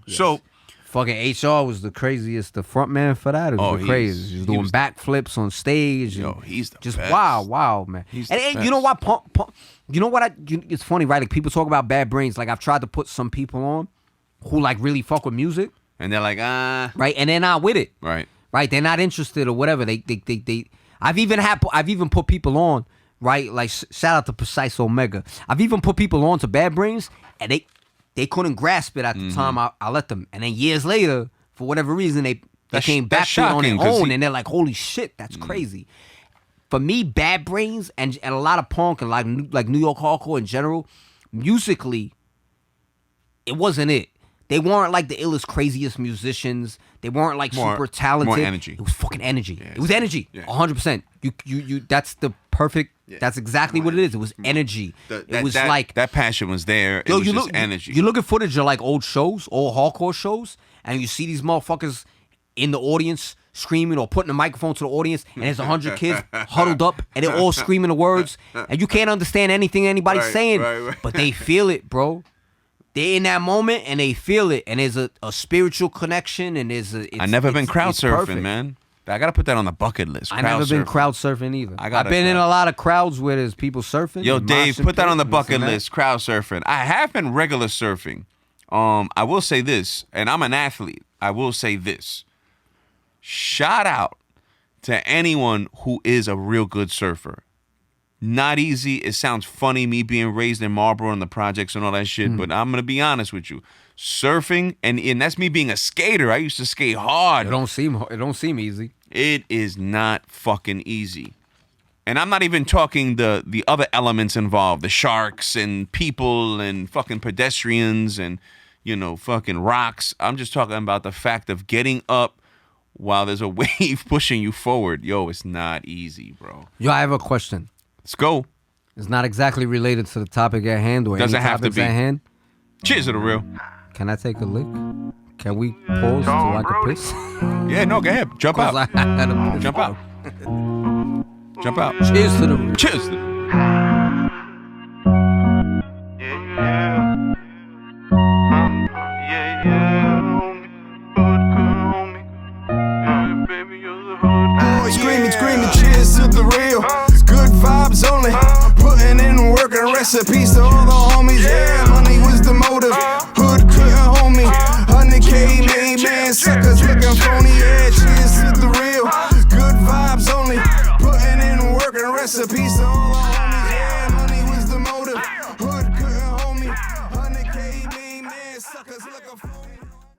So. Fucking HR was the craziest, the front man for that. It was the craziest. He was doing backflips on stage. Yo, he's the just best. Wow, man. And you know what? It's funny, right? Like people talk about Bad Brains. Like I've tried to put some people on who like really fuck with music, and they're like, right, and they're not with it, right. They're not interested or whatever. They I've even put people on, right? Like shout out to Precise Omega. I've even put people on to Bad Brains, and they couldn't grasp it at the time I let them. And then years later, for whatever reason, they came back to it on their own, and they're like, holy shit, that's crazy. For me, Bad Brains and a lot of punk and like New York hardcore in general, musically, it wasn't it. They weren't like the illest, craziest musicians. They weren't like super talented. More energy. It was fucking energy. Yeah, it was energy. 100%. You. That's the perfect. Yeah. That's exactly what it is. It was energy. It was like that passion was there. It was just energy. You look at footage of like old shows, old hardcore shows, and you see these motherfuckers in the audience screaming or putting a microphone to the audience, and there's 100 kids huddled up, and they're all screaming the words, and you can't understand anything anybody's saying, but they feel it, bro. They're in that moment and they feel it, and there's a spiritual connection, and I've never been crowd surfing, man. I gotta put that on the bucket list. I never been crowd surfing either. I've been in a lot of crowds where there's people surfing. Yo, Dave, put that on the bucket list. Crowd surfing. I have been regular surfing. I will say this, and I'm an athlete. I will say this. Shout out to anyone who is a real good surfer. Not easy. It sounds funny, me being raised in Marlboro and the projects and all that shit, but I'm going to be honest with you. Surfing, and that's me being a skater. I used to skate hard. It don't seem easy. It is not fucking easy. And I'm not even talking the other elements involved, the sharks and people and fucking pedestrians and, fucking rocks. I'm just talking about the fact of getting up while there's a wave pushing you forward. Yo, it's not easy, bro. Yo, I have a question. Let's go. It's not exactly related to the topic at hand or doesn't any have topics to be. At hand. Cheers to the real. Can I take a lick? Can we pause so I can piss? Yeah, no, go ahead. Jump out. I had to piss. Jump out. Jump out. Cheers to the real. Cheers to the real. Screaming, cheers to the real. Good vibes only. Putting in work and recipes to all the homies. Yeah, money was the motive. Hood couldn't hold me. 100K made man, suckers looking phony. Yeah, cheers to the real. Good vibes only. Putting in work and recipes to all the homies. Yeah, money was the motive. Hood couldn't hold me. 100K made man, suckers looking phony.